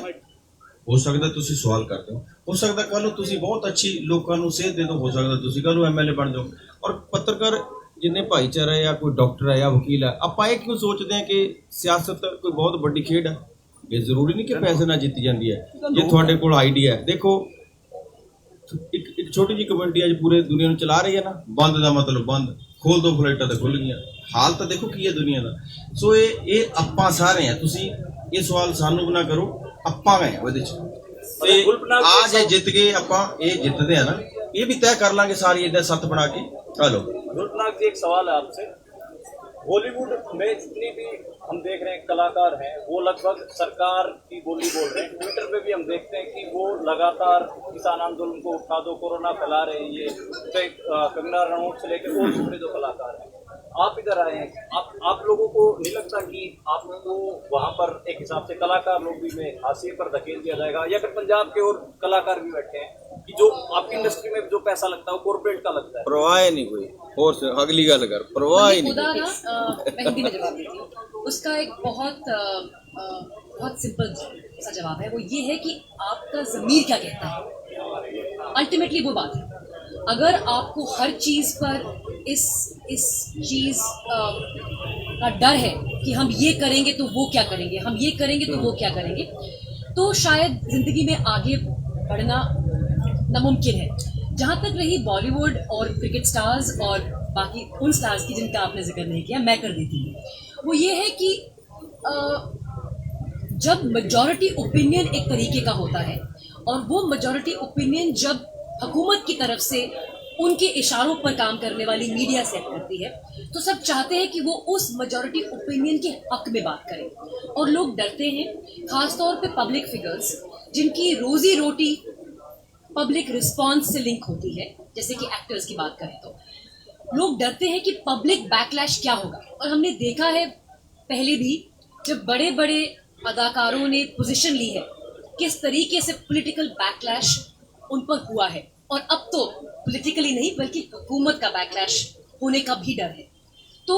ਹੋ ਸਕਦਾ ਕੱਲ ਨੂੰ ਤੁਸੀਂ ਬਹੁਤ ਅੱਛੀ ਲੋਕਾਂ ਨੂੰ ਸੇਧ ਦੇ ਦਿਓ, ਹੋ ਸਕਦਾ ਤੁਸੀਂ ਕੱਲ ਨੂੰ ਐਮਐਲਏ ਬਣ ਜਾਓ। ਔਰ ਪੱਤਰਕਾਰ ਜਿੰਨੇ ਭਾਈਚਾਰਾ ਹੈ ਜਾਂ ਕੋਈ ਡਾਕਟਰ ਹੈ ਜਾਂ ਵਕੀਲ ਹੈ, ਆਪਾਂ ਇਹ ਕਿਉਂ ਸੋਚਦੇ ਹਾਂ ਕਿ ਸਿਆਸਤ ਕੋਈ ਬਹੁਤ ਵੱਡੀ ਖੇਡ ਹੈ? ਇਹ ਜ਼ਰੂਰੀ ਨਹੀਂ ਕਿ ਪੈਸੇ ਨਾਲ ਜਿੱਤੀ ਜਾਂਦੀ ਹੈ। ਜੇ ਤੁਹਾਡੇ ਕੋਲ ਆਈਡੀਆ ਹੈ, ਦੇਖੋ ਇੱਕ ਛੋਟੀ ਜਿਹੀ ਕਮੇਟੀ ਅੱਜ ਪੂਰੇ ਦੁਨੀਆ ਨੂੰ ਚਲਾ ਰਹੀ ਹੈ ਨਾ। ਬੰਦ ਦਾ ਮਤਲਬ ਬੰਦ, ਖੋਲ ਦੋ ਫਲਾਈਟਾਂ ਤਾਂ ਖੁੱਲ ਗਈਆਂ। ਹਾਲ ਤਾਂ ਦੇਖੋ ਕੀ ਹੈ ਦੁਨੀਆ ਦਾ। ਸੋ ਇਹ ਆਪਾਂ ਸਾਰੇ ਆ, ਤੁਸੀਂ ਇਹ ਸਵਾਲ ਸਾਨੂੰ ਨਾ ਕਰੋ, ਆਪਾਂ ਗਏ ਉਹਦੇ ਚ ਤੇ ਆ ਜੇ ਜਿੱਤ ਗਏ ਆਪਾਂ, ਇਹ ਜਿੱਤਦੇ ਆ ना, ये भी तय कर लांगे सारी इधर सत बना के। चलो गुरुनाथ जी, एक सवाल है आपसे। बॉलीवुड में जितनी भी हम देख रहे हैं कलाकार हैं, वो लगभग सरकार की बोली बोल रहे हैं। ट्विटर पे भी हम देखते हैं कि वो लगातार किसान आंदोलन को उठा दो, कोरोना फैला रहे हैं। ये कंगना रनौत से लेकर और दूसरे जो कलाकार हैं, आप इधर आए हैं, आप लोगों को नहीं लगता कि आपको वहाँ पर एक हिसाब से कलाकार लोग भी में हाशिए पर धकेल दिया जाएगा, या फिर पंजाब के और कलाकार भी बैठे हैं कि जो आपकी इंडस्ट्री में जो पैसा लगता है वो कॉर्पोरेट का लगता है? परवाह नहीं कोई, और अगली गल कर, परवाह ही नहीं। मैं हिंदी में जवाब देती हूँ। उसका एक बहुत सिंपल सा जवाब है, वो ये है कि आपका ज़मीर क्या कहता है। अल्टीमेटली वो बात है, अगर आपको हर चीज़ पर इस चीज़ का डर है कि हम ये करेंगे तो वो क्या करेंगे, हम ये करेंगे तो वो क्या करेंगे, तो शायद ज़िंदगी में आगे बढ़ना नामुमकिन है। जहाँ तक रही बॉलीवुड और क्रिकेट स्टार्स और बाकी उन स्टार्स की जिनका आपने जिक्र नहीं किया, मैं कर देती हूँ। वो ये है कि जब मेजॉरिटी ओपिनियन एक तरीके का होता है और वो मेजॉरिटी ओपिनियन जब हुकूमत की तरफ से उनके इशारों पर काम करने वाली मीडिया सेट करती है, तो सब चाहते हैं कि वो उस मेजॉरिटी ओपिनियन के हक में बात करें। और लोग डरते हैं, खासतौर पे पब्लिक फिगर्स जिनकी रोजी रोटी पब्लिक रिस्पॉन्स से लिंक होती है, जैसे कि एक्टर्स की बात करें तो लोग डरते हैं कि पब्लिक बैकलैश क्या होगा। और हमने देखा है पहले भी, जब बड़े बड़े अदाकारों ने पोजीशन ली है, किस तरीके से पॉलिटिकल बैकलैश उन पर हुआ है। और अब तो पॉलिटिकली नहीं बल्कि हुकूमत का बैकलैश होने का भी डर है। तो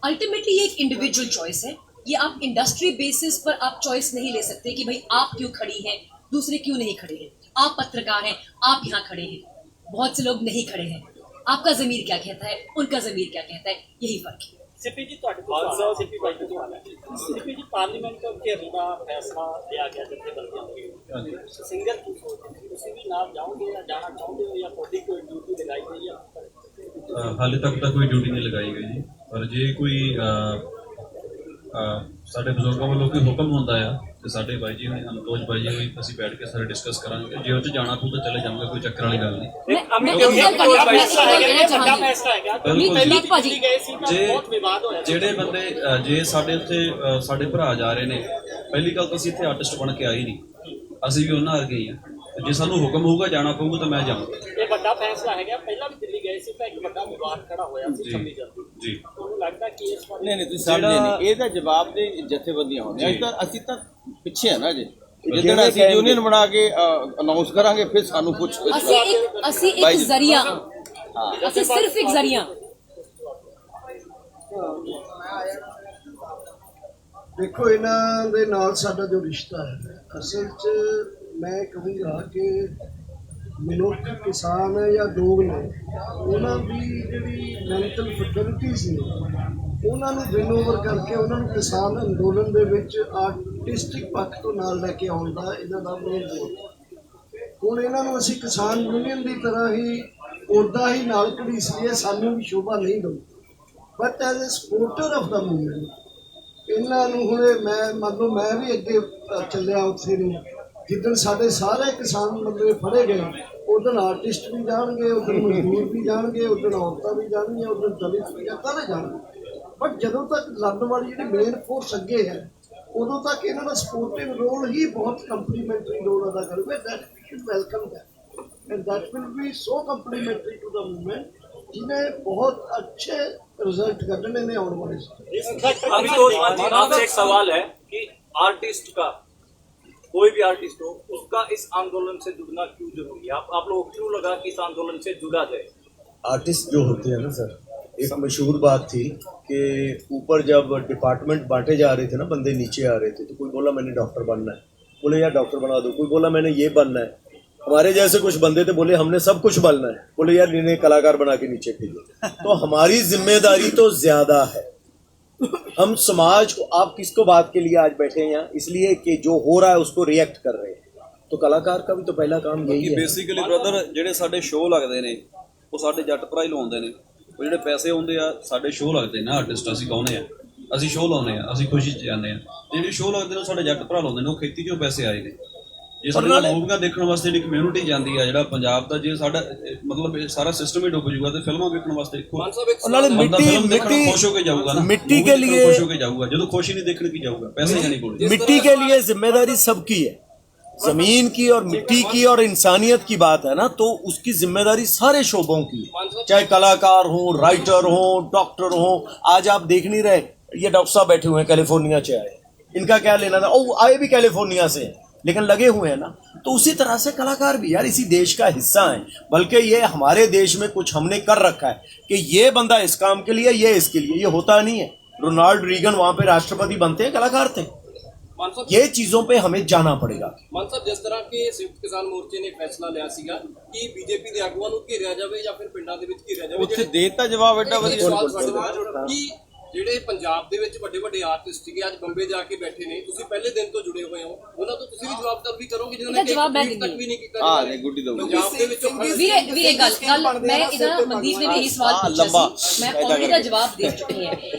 अल्टीमेटली ये एक इंडिविजुअल चॉइस है, ये आप इंडस्ट्री बेसिस पर आप चॉइस नहीं ले सकते कि भाई आप क्यों खड़ी हैं, दूसरे क्यों नहीं खड़े हैं। आप पत्रकार हैं, आप यहाँ खड़े हैं, बहुत से लोग नहीं खड़े हैं। आपका ज़मीर क्या कहता है, उनका ज़मीर क्या कहता है, यही फर्क है। सिपी जी, सिपी जी, पार्लीमेंट के रुदा फैसला लिया गया जत्थेबंदियां सिंगल ਤੁਸੀਂ ਵੀ ਨਾਲ ਜਾਓਗੇ ਜਾਂ ਜਾਣਾ ਚਾਹੁੰਦੇ ਹੋ, ਜਾਂ ਤੁਹਾਡੀ ਕੋਈ ਡਿਊਟੀ ਲਗਾਈ ਗਈ ਹੈ? ਹਾਲੇ ਤੱਕ ਤਾਂ ਕੋਈ ਡਿਊਟੀ ਨਹੀਂ ਲਗਾਈ ਗਈ ਜੀ, ਪਰ ਜੇ ਕੋਈ ਸਾਡੇ ਬਜ਼ੁਰਗਾਂ ਵੱਲੋਂ ਕੋਈ ਹੁਕਮ ਹੁੰਦਾ ਆ ਤੇ ਸਾਡੇ ਬਾਈ ਜੀ ਹੋਣੀ, ਅਨਤੋਜ ਬਾਈ ਜੀ ਹੋਣੀ, ਅਸੀਂ ਬੈਠ ਕੇ ਸਾਰੇ ਡਿਸਕਸ ਕਰਾਂਗੇ। ਜੇ ਉਹ 'ਚ ਜਾਣਾ ਪਊ ਤਾਂ ਚਲੇ ਜਾਵਾਂਗੇ, ਕੋਈ ਚੱਕਰ ਵਾਲੀ ਗੱਲ ਨਹੀਂ। ਜਿਹੜੇ ਬੰਦੇ ਜੇ ਸਾਡੇ ਉੱਥੇ ਸਾਡੇ ਭਰਾ ਜਾ ਰਹੇ ਨੇ, ਪਹਿਲੀ ਗੱਲ ਤਾਂ ਅਸੀਂ ਇੱਥੇ ਆਰਟਿਸਟ ਬਣ ਕੇ ਆਏ ਨਹੀਂ, ਅਸੀਂ ਵੀ ਉਹਨਾਂ ਵਰਗੇ ਹੀ ਆ। ਜੇ ਸਾਨੂੰ ਹੁਕਮ ਹੋਊਗਾ ਜਾਣਾ ਪਊਗਾ ਤਾਂ ਮੈਂ ਜਾਵਾਂਗਾ। ਇਹ ਵੱਡਾ ਫੈਸਲਾ ਹੈਗਾ, ਪਹਿਲਾਂ ਵੀ ਦਿੱਲੀ ਗਏ ਸੀ ਤਾਂ ਇੱਕ ਵੱਡਾ ਵਿਵਾਦ ਖੜਾ ਹੋਇਆ ਸੀ 26 ਜਨਵਰੀ ਜੀ। ਤੁਹਾਨੂੰ ਲੱਗਦਾ ਕਿ ਇਸ ਵਾਰ ਨਹੀਂ ਤੁਸੀਂ ਸਮਝੇ ਨਹੀਂ, ਇਹਦਾ ਜਵਾਬ ਦੇ ਜਥੇਬੰਦੀਆਂ ਹੋਣੀਆਂ। ਅਸੀਂ ਤਾਂ ਪਿੱਛੇ ਆ ਨਾ ਜੀ, ਜਿੱਦਣ ਅਸੀਂ ਯੂਨੀਅਨ ਬਣਾ ਕੇ ਅਨਾਉਂਸ ਕਰਾਂਗੇ ਫਿਰ ਸਾਨੂੰ ਪੁੱਛ ਅਸੀਂ ਇੱਕ ਜ਼ਰੀਆ, ਅਸੀਂ ਸਿਰਫ ਇੱਕ ਜ਼ਰੀਆ। देखो इन्हां दे नाल साडा जो रिश्ता है, असल च मैं कहूँगा कि ਮਨੁੱਖ ਕਿਸਾਨ ਹੈ ਜਾਂ ਲੋਕ ਨੇ, ਉਹਨਾਂ ਦੀ ਜਿਹੜੀ ਮੈਂਟਲ ਫੈਸਿਲਿਟੀਜ਼ ਨੇ ਉਹਨਾਂ ਨੂੰ ਵਿਨ ਓਵਰ ਕਰਕੇ ਉਹਨਾਂ ਨੂੰ ਕਿਸਾਨ ਅੰਦੋਲਨ ਦੇ ਵਿੱਚ ਆਰਟਿਸਟਿਕ ਪੱਖ ਤੋਂ ਨਾਲ ਲੈ ਕੇ ਆਉਣ ਦਾ ਇਹਨਾਂ ਦਾ ਮੇਨ ਗੋਲ। ਹੁਣ ਇਹਨਾਂ ਨੂੰ ਅਸੀਂ ਕਿਸਾਨ ਯੂਨੀਅਨ ਦੀ ਤਰ੍ਹਾਂ ਹੀ ਉੱਦਾਂ ਹੀ ਨਾਲ ਘੜੀਸ ਲਈਏ, ਸਾਨੂੰ ਵੀ ਸ਼ੋਭਾ ਨਹੀਂ ਦਊ, but as a supporter of the movement ਇਹਨਾਂ ਨੂੰ ਹੁਣ ਮੈਂ ਮੰਨ ਲਓ ਮੈਂ ਵੀ ਅੱਗੇ ਚੱਲਿਆ ਉੱਥੇ ਨੂੰ, ਜਿੱਦਣ ਸਾਡੇ ਸਾਰੇ ਕਿਸਾਨ ਬੰਦੇ ਫੜੇ ਗਏ ਉਦੋਂ ਆਰਟਿਸਟ ਵੀ ਜਾਣਗੇ, ਉਦੋਂ ਮਜ਼ਦੂਰ ਵੀ ਜਾਣਗੇ, ਉਦੋਂ ਔਰਤਾਂ ਵੀ ਜਾਣਗੀਆਂ, ਉਦੋਂ ਦਲਿਤ ਵੀ ਸਾਰੇ ਜਾਣਗੇ। ਬਟ ਜਦੋਂ ਤੱਕ ਲੜਨ ਵਾਲੀ ਜਿਹੜੀ ਮੇਨ ਫੋਰਸ ਅੱਗੇ ਹੈ ਉਦੋਂ ਤੱਕ ਇਹਨਾਂ ਦਾ ਸਪੋਰਟਿਵ ਰੋਲ ਹੀ ਬਹੁਤ ਕੰਪਲੀਮੈਂਟਰੀ ਰੋਲ ਅਦਾ ਕਰੂਗਾ। That we should welcome that and that will be so complementary to the movement, ਜਿਹਨੇ बहुत अच्छे रिजल्ट करने में आने वाले अभी तो आपसे एक सवाल है कि आर्टिस्ट का, कोई भी आर्टिस्ट हो, उसका इस आंदोलन से जुड़ना क्यों जरूरी है? आप लोगों को क्यों लगा कि इस आंदोलन से जुड़ा जाए? आर्टिस्ट जो होते हैं ना सर, एक मशहूर बात थी कि ऊपर जब डिपार्टमेंट बांटे जा रहे थे ना, बंदे नीचे आ रहे थे, तो कोई बोला मैंने डॉक्टर बनना है, बोले यार डॉक्टर बना दो, कोई बोला मैंने ये बनना है। हमारे जैसे कुछ बंदे थे, बोले हमने सब कुछ बनना है, बोले यार इन्हें कलाकार बना के नीचे भेजो। तो हमारी जिम्मेदारी तो ज्यादा है, हम समाज को, आप किसको बात के लिए आज बैठे हैं यहाँ, इसलिए कि जो हो रहा है उसको रिएक्ट कर रहे हैं, तो कलाकार का भी तो पहला काम यही है। बेसिकली ब्रदर ਜਿਹੜੇ ਸਾਡੇ ਸ਼ੋਅ ਲੱਗਦੇ ਨੇ ਉਹ ਸਾਡੇ ਜੱਟ ਭਰਾ ਹੀ ਲਾਉਂਦੇ ਨੇ, ਉਹ ਜਿਹੜੇ ਪੈਸੇ ਆਉਂਦੇ ਆ ਸਾਡੇ ਸ਼ੋਅ ਲੱਗਦੇ ਨੇ, ਆਰਟਿਸਟ ਅਸੀਂ ਕਹਾਉਂਦੇ ਆ, ਅਸੀਂ ਸ਼ੋਅ ਲਾਉਂਦੇ ਆ, ਅਸੀਂ ਖੁਸ਼ੀ 'ਚ ਜਾਂਦੇ ਆ, ਜਿਹੜੇ ਸ਼ੋਅ ਲੱਗਦੇ ਨੇ ਉਹ ਸਾਡੇ ਜੱਟ ਭਰਾ ਲਾਉਂਦੇ ਨੇ, ਉਹ ਖੇਤੀ 'ਚੋਂ ਪੈਸੇ ਆਏ ਨੇ। ਜੇ ਸਾਡੇ ਨਾਲ ਮੂਵੀਆਂ ਦੇਖਣ ਵਾਸਤੇ ਜਿਹੜੀ ਕਮਿਊਨਿਟੀ ਜਾਂਦੀ ਆ, ਜਿਹੜਾ ਪੰਜਾਬ ਦਾ, ਜੇ ਸਾਡਾ ਮਤਲਬ ਸਾਰਾ ਸਿਸਟਮ ਹੀ ਡੁੱਬ ਜੂਗਾ ਤੇ ਫਿਲਮਾਂ ਵੇਖਣ ਵਾਸਤੇ ਖੁਸ਼ ਹੋ ਕੇ ਜਾਊਗਾ ਨਾ, मिट्टी के लिए खुश हो के जाऊगा, जो खुश ही नहीं देखने की जाऊगा, पैसे ही नहीं बोले। मिट्टी के लिए जिम्मेदारी सबकी है, जमीन की और मिट्टी की और इंसानियत की बात है ना, तो उसकी जिम्मेदारी सारे शोबों की है, चाहे कलाकार हो, राइटर हो, डॉक्टर हो। आज आप देख नहीं रहे, ये डॉक्टर साहब बैठे हुए हैं कैलिफोर्निया से आए, इनका क्या लेना था, ओ आए भी कैलिफोर्निया से हैं लेकिन लगे हुए हैं ना। तो उसी तरह से कलाकार भी यार इसी देश का हिस्सा है, बल्कि ये हमारे देश में कुछ हमने कर रखा है कि ये बंदा इस काम के लिए, ये इसके लिए, ये होता नहीं है। रोनाल्ड रीगन वहां पे राष्ट्रपति बनते हैं, कलाकार थे। ये चीजों पे हमें जाना पड़ेगा। मान साहब, जिस तरह के संयुक्त किसान मोर्चे ने फैसला लिया सीगा कि बीजेपी ਦੇ ਆਗੂਆਂ ਨੂੰ ਘੇਰਿਆ ਜਾਵੇ ਜਾਂ ਫਿਰ ਪਿੰਡਾਂ ਦੇ ਵਿੱਚ ਘੇਰਿਆ ਜਾਵੇ, ਉੱਥੇ ਦੇਤਾ ਜਵਾਬ ਐਡਾ ਵਧੀਆ ਕਿ ਜਿਹੜੇ ਪੰਜਾਬ ਦੇ ਵਿੱਚ ਵੱਡੇ ਵੱਡੇ ਆਰਟਿਸਟ ਸੀਗੇ ਅੱਜ ਬੰਬੇ ਜਾ ਕੇ ਬੈਠੇ ਨੇ, ਤੁਸੀਂ ਪਹਿਲੇ ਦਿਨ ਤੋਂ ਜੁੜੇ ਹੋਏ ਹੋ, ਉਹਨਾਂ ਤੋਂ ਤੁਸੀਂ ਵੀ ਜਵਾਬ ਤਲਬ ਕਰੋਗੇ ਜਿਨ੍ਹਾਂ ਨੇ ਤੱਕ ਵੀ ਨਹੀਂ ਕੀਤਾ। ਹਾਂ ਨੇ ਗੁੱਡੀ ਦੋ ਪੰਜਾਬ ਦੇ ਵਿੱਚੋਂ ਵੀਰੇ ਗੱਲ ਮੈਂ ਇਹਦਾ ਮਨਦੀਪ ਨੇ ਵੀ ਇਹੀ ਸਵਾਲ ਪੁੱਛਿਆ ਸੀ, ਮੈਂ ਆਲਰੇਡੀ ਦਾ ਜਵਾਬ ਦੇ ਚੁੱਕੀ ਹਾਂ।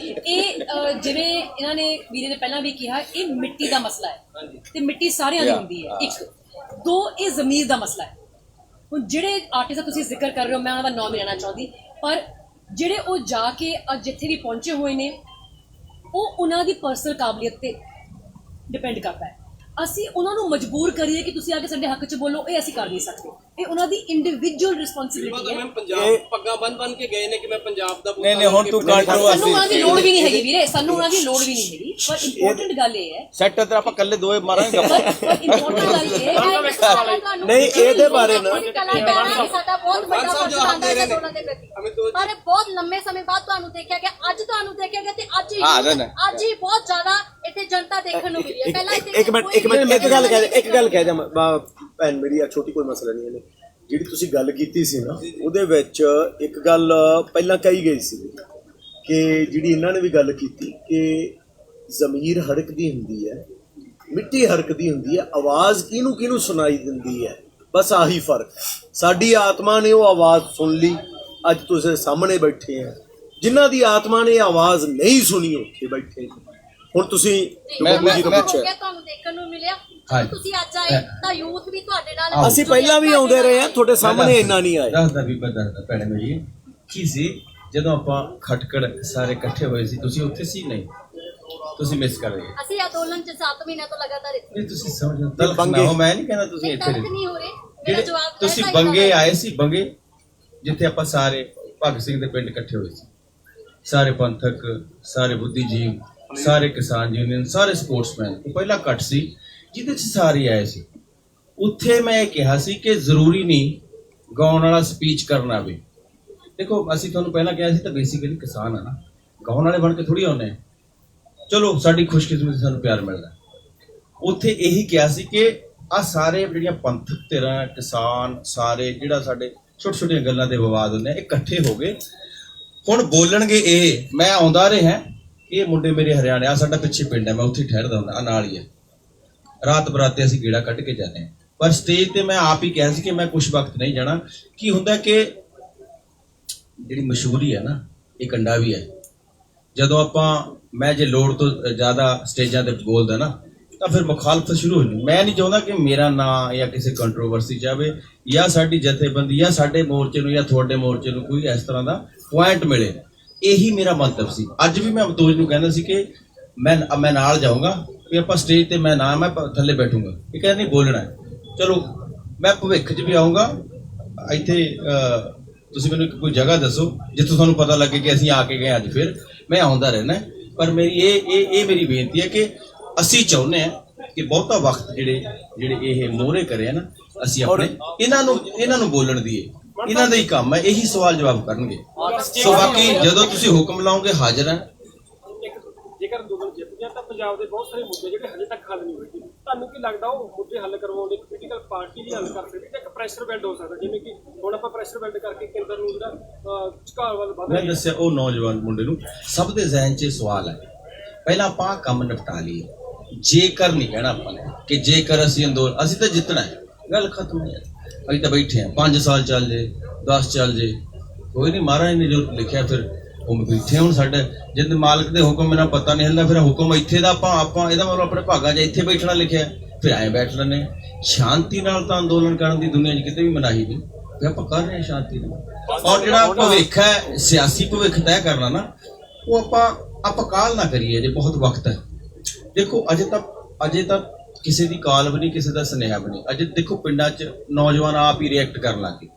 ਇਹ ਜਿਵੇਂ ਇਹਨਾਂ ਨੇ ਵੀਰੇ ਨੇ ਪਹਿਲਾਂ ਵੀ ਕਿਹਾ, ਇਹ ਮਿੱਟੀ ਦਾ ਮਸਲਾ ਹੈ ਤੇ ਮਿੱਟੀ ਸਾਰਿਆਂ ਦੀ ਹੁੰਦੀ ਹੈ। ਇੱਕ ਦੋ, ਇਹ ਜ਼ਮੀਰ ਦਾ ਮਸਲਾ ਹੈ। ਹੁਣ ਜਿਹੜੇ ਆਰਟਿਸਟ ਦਾ ਤੁਸੀਂ ਜ਼ਿਕਰ ਕਰ ਰਹੇ ਹੋ, ਮੈਂ ਉਹਨਾਂ ਦਾ ਨਾਮ ਨਹੀਂ ਲੈਣਾ ਚਾਹੁੰਦੀ, ਪਰ ਜਿਹੜੇ ਉਹ ਜਾ ਕੇ ਅੱਜ ਜਿੱਥੇ ਵੀ ਪਹੁੰਚੇ ਹੋਏ ਨੇ, ਉਹ ਉਹਨਾਂ ਦੀ ਪਰਸਨਲ ਕਾਬਲੀਅਤ ਤੇ ਡਿਪੈਂਡ ਕਰਦਾ ਹੈ। ਅਸੀਂ ਉਹਨਾਂ ਨੂੰ ਮਜਬੂਰ ਕਰੀਏ ਕਿ ਤੁਸੀਂ ਆ ਕੇ ਸਾਡੇ ਹੱਕ 'ਚ ਬੋਲੋ, ਇਹ ਅਸੀਂ ਕਰ ਨਹੀਂ ਸਕਦੇ। ਇਹ ਉਹਨਾਂ ਦੀ ਇੰਡੀਵਿਜੂਅਲ ਰਿਸਪੌਂਸਿਬਿਲਿਟੀ ਹੈ। ਮੈਂ ਪੰਜਾਬ ਪੱਗਾਂ ਬੰਨ ਕੇ ਗਏ ਨੇ ਕਿ ਮੈਂ ਪੰਜਾਬ ਦਾ ਨਹੀਂ ਹੁਣ ਤੂੰ ਕੰਟਰੋਵਰਸੀ, ਸਾਨੂੰ ਉਹਨਾਂ ਦੀ ਲੋੜ ਵੀ ਨਹੀਂ ਹੈਗੀ ਵੀਰੇ, ਸਾਨੂੰ ਉਹਨਾਂ ਦੀ ਲੋੜ ਵੀ ਨਹੀਂ ਹੈਗੀ। ਪਰ ਇੰਪੋਰਟੈਂਟ ਗੱਲ ਇਹ ਹੈ, ਸੈੱਟ ਤੇ ਆਪਾਂ ਕੱਲੇ ਦੋਏ ਮਾਰਾਂਗੇ। ਪਰ ਇੰਪੋਰਟੈਂਟ ਗੱਲ ਇਹ ਹੈ नहीं ਇਹਦੇ ਬਾਰੇ ਨਾ ਸਾਡਾ ਬਹੁਤ ਵੱਡਾ ਫਰਜ਼ ਬਣਦਾ ਹੈ ਦੋਨਾਂ ਦੇ ਪ੍ਰਤੀ, ਪਰ ਬਹੁਤ ਲੰਮੇ ਸਮੇਂ ਬਾਅਦ ਤੁਹਾਨੂੰ ਦੇਖਿਆ ਗਿਆ, ਅੱਜ ਤੁਹਾਨੂੰ ਦੇਖਿਆ ਗਿਆ ਤੇ ਅੱਜ ਹੀ ਬਹੁਤ ਜ਼ਿਆਦਾ ਇੱਥੇ ਜਨਤਾ ਦੇਖਣ ਨੂੰ ਮਿਲੀ ਹੈ। ਪਹਿਲਾਂ ਇੱਕ ਮਿੰਟ ਇੱਕ ਗੱਲ ਕਹਿ ਦਿਆਂ ਭੈਣ ਮੇਰੀ, ਆ ਛੋਟੀ ਕੋਈ ਮਸਲਾ ਨਹੀਂ ਹੈ। ਜਿਹੜੀ ਤੁਸੀਂ ਗੱਲ ਕੀਤੀ ਸੀ ਨਾ, ਉਹਦੇ ਵਿੱਚ ਇੱਕ ਗੱਲ ਪਹਿਲਾਂ ਕਹੀ ਗਈ ਸੀ ਕਿ ਜਿਹੜੀ ਇਹਨਾਂ ਨੇ ਵੀ ਗੱਲ ਕੀਤੀ ਕਿ ਜ਼ਮੀਰ ਹੜਕਦੀ ਹੁੰਦੀ ਹੈ, ਮਿੱਟੀ ਹਰਕਦੀ ਹੁੰਦੀ ਹੈ, ਆਵਾਜ਼ ਕਿਹਨੂੰ ਕਿਹਨੂੰ ਸੁਣਾਈ ਦਿੰਦੀ ਹੈ, ਬਸ ਆਹੀ ਫਰਕ। ਸਾਡੀ ਆਤਮਾ ਨੇ ਉਹ ਆਵਾਜ਼ ਸੁਣ ਲਈ, ਅੱਜ ਤੁਸੀਂ ਸਾਹਮਣੇ ਬੈਠੇ ਆ। ਜਿਨ੍ਹਾਂ ਦੀ ਆਤਮਾ ਨੇ ਆਵਾਜ਼ ਨਹੀਂ ਸੁਣੀ ਉੱਥੇ ਬੈਠੇ। ਹੁਣ ਤੁਸੀਂ ਤੁਹਾਨੂੰ ਦੇਖਣ ਨੂੰ ਮਿਲਿਆ, ਤੁਸੀਂ ਅੱਜ ਆਏ ਤਾਂ ਯੂਥ ਵੀ ਤੁਹਾਡੇ ਨਾਲ, ਅਸੀਂ ਪਹਿਲਾਂ ਵੀ ਆਉਂਦੇ ਰਹੇ ਆ, ਤੁਹਾਡੇ ਸਾਹਮਣੇ ਇੰਨਾ ਨਹੀਂ ਆਏ। ਦੱਸਦਾ ਵੀ ਦੱਸਦਾ ਭੈਣੇ ਮੇਰੀ ਕੀ ਸੀ, ਜਦੋਂ ਆਪਾਂ ਖਟਕੜ ਸਾਰੇ ਇਕੱਠੇ ਹੋਏ ਸੀ, ਤੁਸੀਂ ਉੱਥੇ ਸੀ? ਨਹੀਂ, ਤੁਸੀਂ ਮਿਸ ਕਰ ਰਹੇ। ਅਸੀਂ ਅੰਦੋਲਨ ਚ 7 ਮਹੀਨਿਆਂ ਤੋਂ ਲਗਾਤਾਰ ਇੱਥੇ। ਨਹੀਂ ਤੁਸੀਂ ਸਮਝੋ, ਤਲਖਣਾ ਹੋ, ਮੈਂ ਨਹੀਂ ਕਹਿੰਦਾ ਤੁਸੀਂ ਇੱਥੇ ਨਹੀਂ ਹੋ ਰਹੇ। ਮੇਰਾ ਜਵਾਬ ਤੁਸੀਂ ਬੰਗੇ ਆਏ ਸੀ, ਬੰਗੇ ਜਿੱਥੇ ਆਪਾਂ ਸਾਰੇ ਭਗਤ ਸਿੰਘ ਦੇ ਪਿੰਡ ਇਕੱਠੇ ਹੋਏ ਸੀ, ਸਾਰੇ ਪੰਥਕ, ਸਾਰੇ ਬੁੱਧੀਜੀਵ, ਸਾਰੇ ਕਿਸਾਨ ਯੂਨੀਅਨ, ਸਾਰੇ ਸਪੋਰਟਸਮੈਨ। ਉਹ ਪਹਿਲਾ ਇਕੱਠ ਸੀ ਜਿਹਦੇ 'ਚ ਸਾਰੇ ਆਏ ਸੀ। ਉੱਥੇ ਮੈਂ ਇਹ ਕਿਹਾ ਸੀ ਕਿ ਜ਼ਰੂਰੀ ਨਹੀਂ ਗਾਉਣ ਵਾਲਾ ਸਪੀਚ ਕਰਨਾ ਵੀ। ਦੇਖੋ ਅਸੀਂ ਤੁਹਾਨੂੰ ਪਹਿਲਾਂ ਕਿਹਾ ਸੀ ਤਾਂ ਬੇਸਿਕਲੀ ਕਿਸਾਨ ਆ ਨਾ, ਗਾਉਣ ਵਾਲੇ ਬਣ ਕੇ ਥੋੜੀ ਆਉਂਦੇ ਆ। ਚਲੋ ਸਾਡੀ ਖੁਸ਼ਕਿਸਮਤੀ ਸਾਨੂੰ ਪਿਆਰ ਮਿਲਦਾ। ਉੱਥੇ ਇਹੀ ਕਿਹਾ ਸੀ ਕਿ ਆ ਸਾਰੇ ਜਿਹੜੀਆਂ ਪੰਥਕ ਧਿਰਾਂ, ਕਿਸਾਨ, ਸਾਰੇ ਜਿਹੜਾ ਸਾਡੇ ਛੋਟੇ ਛੋਟੀਆਂ ਗੱਲਾਂ ਦੇ ਵਿਵਾਦ ਹੁੰਦੇ ਆ, ਇਹ ਇਕੱਠੇ ਹੋ ਗਏ ਹੁਣ ਬੋਲਣਗੇ। ਇਹ ਮੈਂ ਆਉਂਦਾ ਰਿਹਾ, ਇਹ ਮੁੰਡੇ ਮੇਰੇ ਹਰਿਆਣੇ, ਆ ਸਾਡਾ ਪਿੱਛੇ ਪਿੰਡ ਹੈ, ਮੈਂ ਉੱਥੇ ਠਹਿਰਦਾ ਹੁੰਦਾ, ਆ ਨਾਲ ਹੀ ਹੈ, ਰਾਤ ਬਰਾਤੇ ਅਸੀਂ ਗੇੜਾ ਕੱਢ ਕੇ ਜਾਂਦੇ ਹਾਂ। ਪਰ ਸਟੇਜ ਤੇ ਮੈਂ ਆਪ ਹੀ ਕਿਹਾ ਸੀ ਕਿ ਮੈਂ ਕੁਛ ਵਕਤ ਨਹੀਂ ਜਾਣਾ। ਕੀ ਹੁੰਦਾ ਕਿ ਜਿਹੜੀ ਮਸ਼ਹੂਰੀ ਹੈ ਨਾ, ਇਹ ਕੰਡਾ ਵੀ ਹੈ। ਜਦੋਂ ਮੈਂ ਜੇ ਲੋੜ ਤੋਂ ਜ਼ਿਆਦਾ ਸਟੇਜਾਂ ਤੇ ਬੋਲਦਾ ਨਾ, ਤਾਂ ਫਿਰ ਮੁਖਾਲਫਤ ਸ਼ੁਰੂ ਹੋ ਜਾਂਦੀ। ਮੈਂ ਨਹੀਂ ਚਾਹੁੰਦਾ ਕਿ ਮੇਰਾ ਨਾਂ ਜਾਂ ਕਿਸੇ ਕੰਟਰੋਵਰਸੀ ਜਾਵੇ, ਜਾਂ ਸਾਡੀ ਜਥੇਬੰਦੀ ਜਾਂ ਸਾਡੇ ਮੋਰਚੇ ਨੂੰ ਜਾਂ ਤੁਹਾਡੇ ਮੋਰਚੇ ਨੂੰ ਕੋਈ ਇਸ ਤਰ੍ਹਾਂ ਦਾ ਪੁਆਇੰਟ ਮਿਲੇ। ਇਹੀ ਮੇਰਾ ਮੰਤਵ ਸੀ। ਅੱਜ ਵੀ ਮੈਂ ਅਬਤੋਜ ਨੂੰ ਕਹਿੰਦਾ ਸੀ ਕਿ ਮੈਂ ਨਾਲ ਜਾਊਂਗਾ, ਵੀ ਆਪਾਂ ਸਟੇਜ ਤੇ ਮੈਂ ਥੱਲੇ ਬੈਠੂੰਗਾ। ਇਹ ਕਹਿੰਦਾ ਨਹੀਂ ਬੋਲਣਾ ਹੈ। ਚਲੋ ਮੈਂ ਭਵਿੱਖ 'ਚ ਵੀ ਆਊਂਗਾ ਇੱਥੇ। ਤੁਸੀਂ ਮੈਨੂੰ ਕੋਈ ਜਗ੍ਹਾ ਦੱਸੋ ਜਿੱਥੋਂ ਤੁਹਾਨੂੰ ਪਤਾ ਲੱਗੇ ਕਿ ਅਸੀਂ ਆ ਕੇ ਗਏ ਅੱਜ, ਫਿਰ ਮੈਂ ਆਉਂਦਾ ਰਹਿਣਾ। ਪਰ ਮੇਰੀ ਇਹ ਮੇਰੀ ਬੇਨਤੀ ਹੈ ਕਿ ਅਸੀਂ ਚਾਹੁੰਦੇ ਹਾਂ ਕਿ ਬਹੁਤਾ ਵਕਤ ਜਿਹੜੇ ਇਹ ਮੋਹਰੇ ਕਰੇ ਨਾ, ਅਸੀਂ ਆਪਣੇ ਇਹਨਾਂ ਨੂੰ ਬੋਲਣ ਦੀਏ। ਇਹਨਾਂ ਦਾ ਹੀ ਕੰਮ ਹੈ, ਇਹੀ ਸਵਾਲ ਜਵਾਬ ਕਰਨਗੇ। ਸੋ ਬਾਕੀ ਜਦੋਂ ਤੁਸੀਂ ਹੁਕਮ ਲਾਓਗੇ ਹਾਜ਼ਰ ਹੈ। ਜੇਕਰ ਅੰਦੋਲਨ ਜਿੱਤ ਗਿਆ ਤਾਂ ਪੰਜਾਬ ਦੇ ਬਹੁਤ ਸਾਰੇ ਮੁੱਦੇ ਜਿਹੜੇ ਹਜੇ ਤੱਕ ਹੱਲ ਨਹੀਂ ਹੋਏ, ਤੁਹਾਨੂੰ ਕੀ ਲੱਗਦਾ ਉਹ ਮੁੱਦੇ ਹੱਲ ਕਰਵਾਉਣ ਲਈ ਪੋਲੀਟੀਕਲ ਪਾਰਟੀ ਵੀ ਹੱਲ ਕਰ ਸਕਦੀ ਹੈ? ਇੱਕ ਪ੍ਰੈਸ਼ਰ ਬਿਲਡ ਹੋ ਸਕਦਾ, ਜਿਵੇਂ ਕਿ ਹੁਣ ਆਪਾਂ ਪ੍ਰੈਸ਼ਰ ਬਿਲਡ ਕਰਕੇ ਕੇਂਦਰ ਨੂੰ ਜਿਹੜਾ ਝੁਕਾਅ ਵੱਲ ਵਧ ਰਿਹਾ। ਮੈਂ ਦੱਸਿਆ ਉਹ ਨੌਜਵਾਨ ਮੁੰਡੇ ਨੂੰ, ਸਭ ਦੇ ਜ਼ਿਹਨ 'ਚ ਸਵਾਲ ਹੈ, ਪਹਿਲਾਂ ਆਪਾਂ ਕੰਮ ਨਿਪਟਾ ਲਈਏ। ਜੇਕਰ ਨਹੀਂ ਕਹਿਣਾ ਆਪਾਂ ਨੇ ਕਿ ਜੇਕਰ ਅਸੀਂ ਅਸੀਂ ਤਾਂ ਜਿੱਤਣਾ ਹੈ, ਗੱਲ ਖਤਮ ਹੈ। ਅਸੀਂ ਤਾਂ ਬੈਠੇ ਹਾਂ, 5 ਸਾਲ ਚੱਲ ਜੇ, 10 ਚੱਲ ਜੇ, ਕੋਈ ਨਹੀਂ। ਮਹਾਰਾਜ ਨੇ ਜੋ ਲਿਖਿਆ ਫਿਰ ਉਹ ਬੈਠੇ। ਹੁਣ ਸਾਡੇ ਜਿੰਦ ਮਾਲਕ ਦੇ ਹੁਕਮ ਮੈਨੂੰ ਪਤਾ ਨਹੀਂ ਹੁੰਦਾ, ਫਿਰ ਹੁਕਮ ਇੱਥੇ ਦਾ ਆਪਾਂ ਇਹਦਾ ਮਤਲਬ ਆਪਣੇ ਭਾਗਾਂ 'ਚ ਇੱਥੇ ਬੈਠਣਾ ਲਿਖਿਆ, ਫਿਰ ਐਂ ਬੈਠ ਲੈਂਦੇ। ਸ਼ਾਂਤੀ ਨਾਲ ਤਾਂ ਅੰਦੋਲਨ ਕਰਨ ਦੀ ਦੁਨੀਆ 'ਚ ਕਿਤੇ ਵੀ ਮਨਾਹੀ ਨਹੀਂ, ਫਿਰ ਆਪਾਂ ਕਰ ਰਹੇ ਹਾਂ ਸ਼ਾਂਤੀ ਨਾਲ। ਔਰ ਜਿਹੜਾ ਭਵਿੱਖ ਹੈ, ਸਿਆਸੀ ਭਵਿੱਖ ਤੈਅ ਕਰਨਾ ਨਾ, ਉਹ ਆਪਾਂ ਕਾਹਲ ਨਾ ਕਰੀਏ, ਜੇ ਬਹੁਤ ਵਕਤ ਹੈ। ਦੇਖੋ ਅਜੇ ਤੱਕ ਕਿਸੇ ਦੀ ਕਾਲ ਵੀ ਨਹੀਂ, ਕਿਸੇ ਦਾ ਸੁਨੇਹਾ ਵੀ ਨਹੀਂ। ਅਜੇ ਦੇਖੋ ਪਿੰਡਾਂ 'ਚ ਨੌਜਵਾਨ ਆਪ ਹੀ ਰਿਐਕਟ ਕਰਨ ਲੱਗ ਗਏ।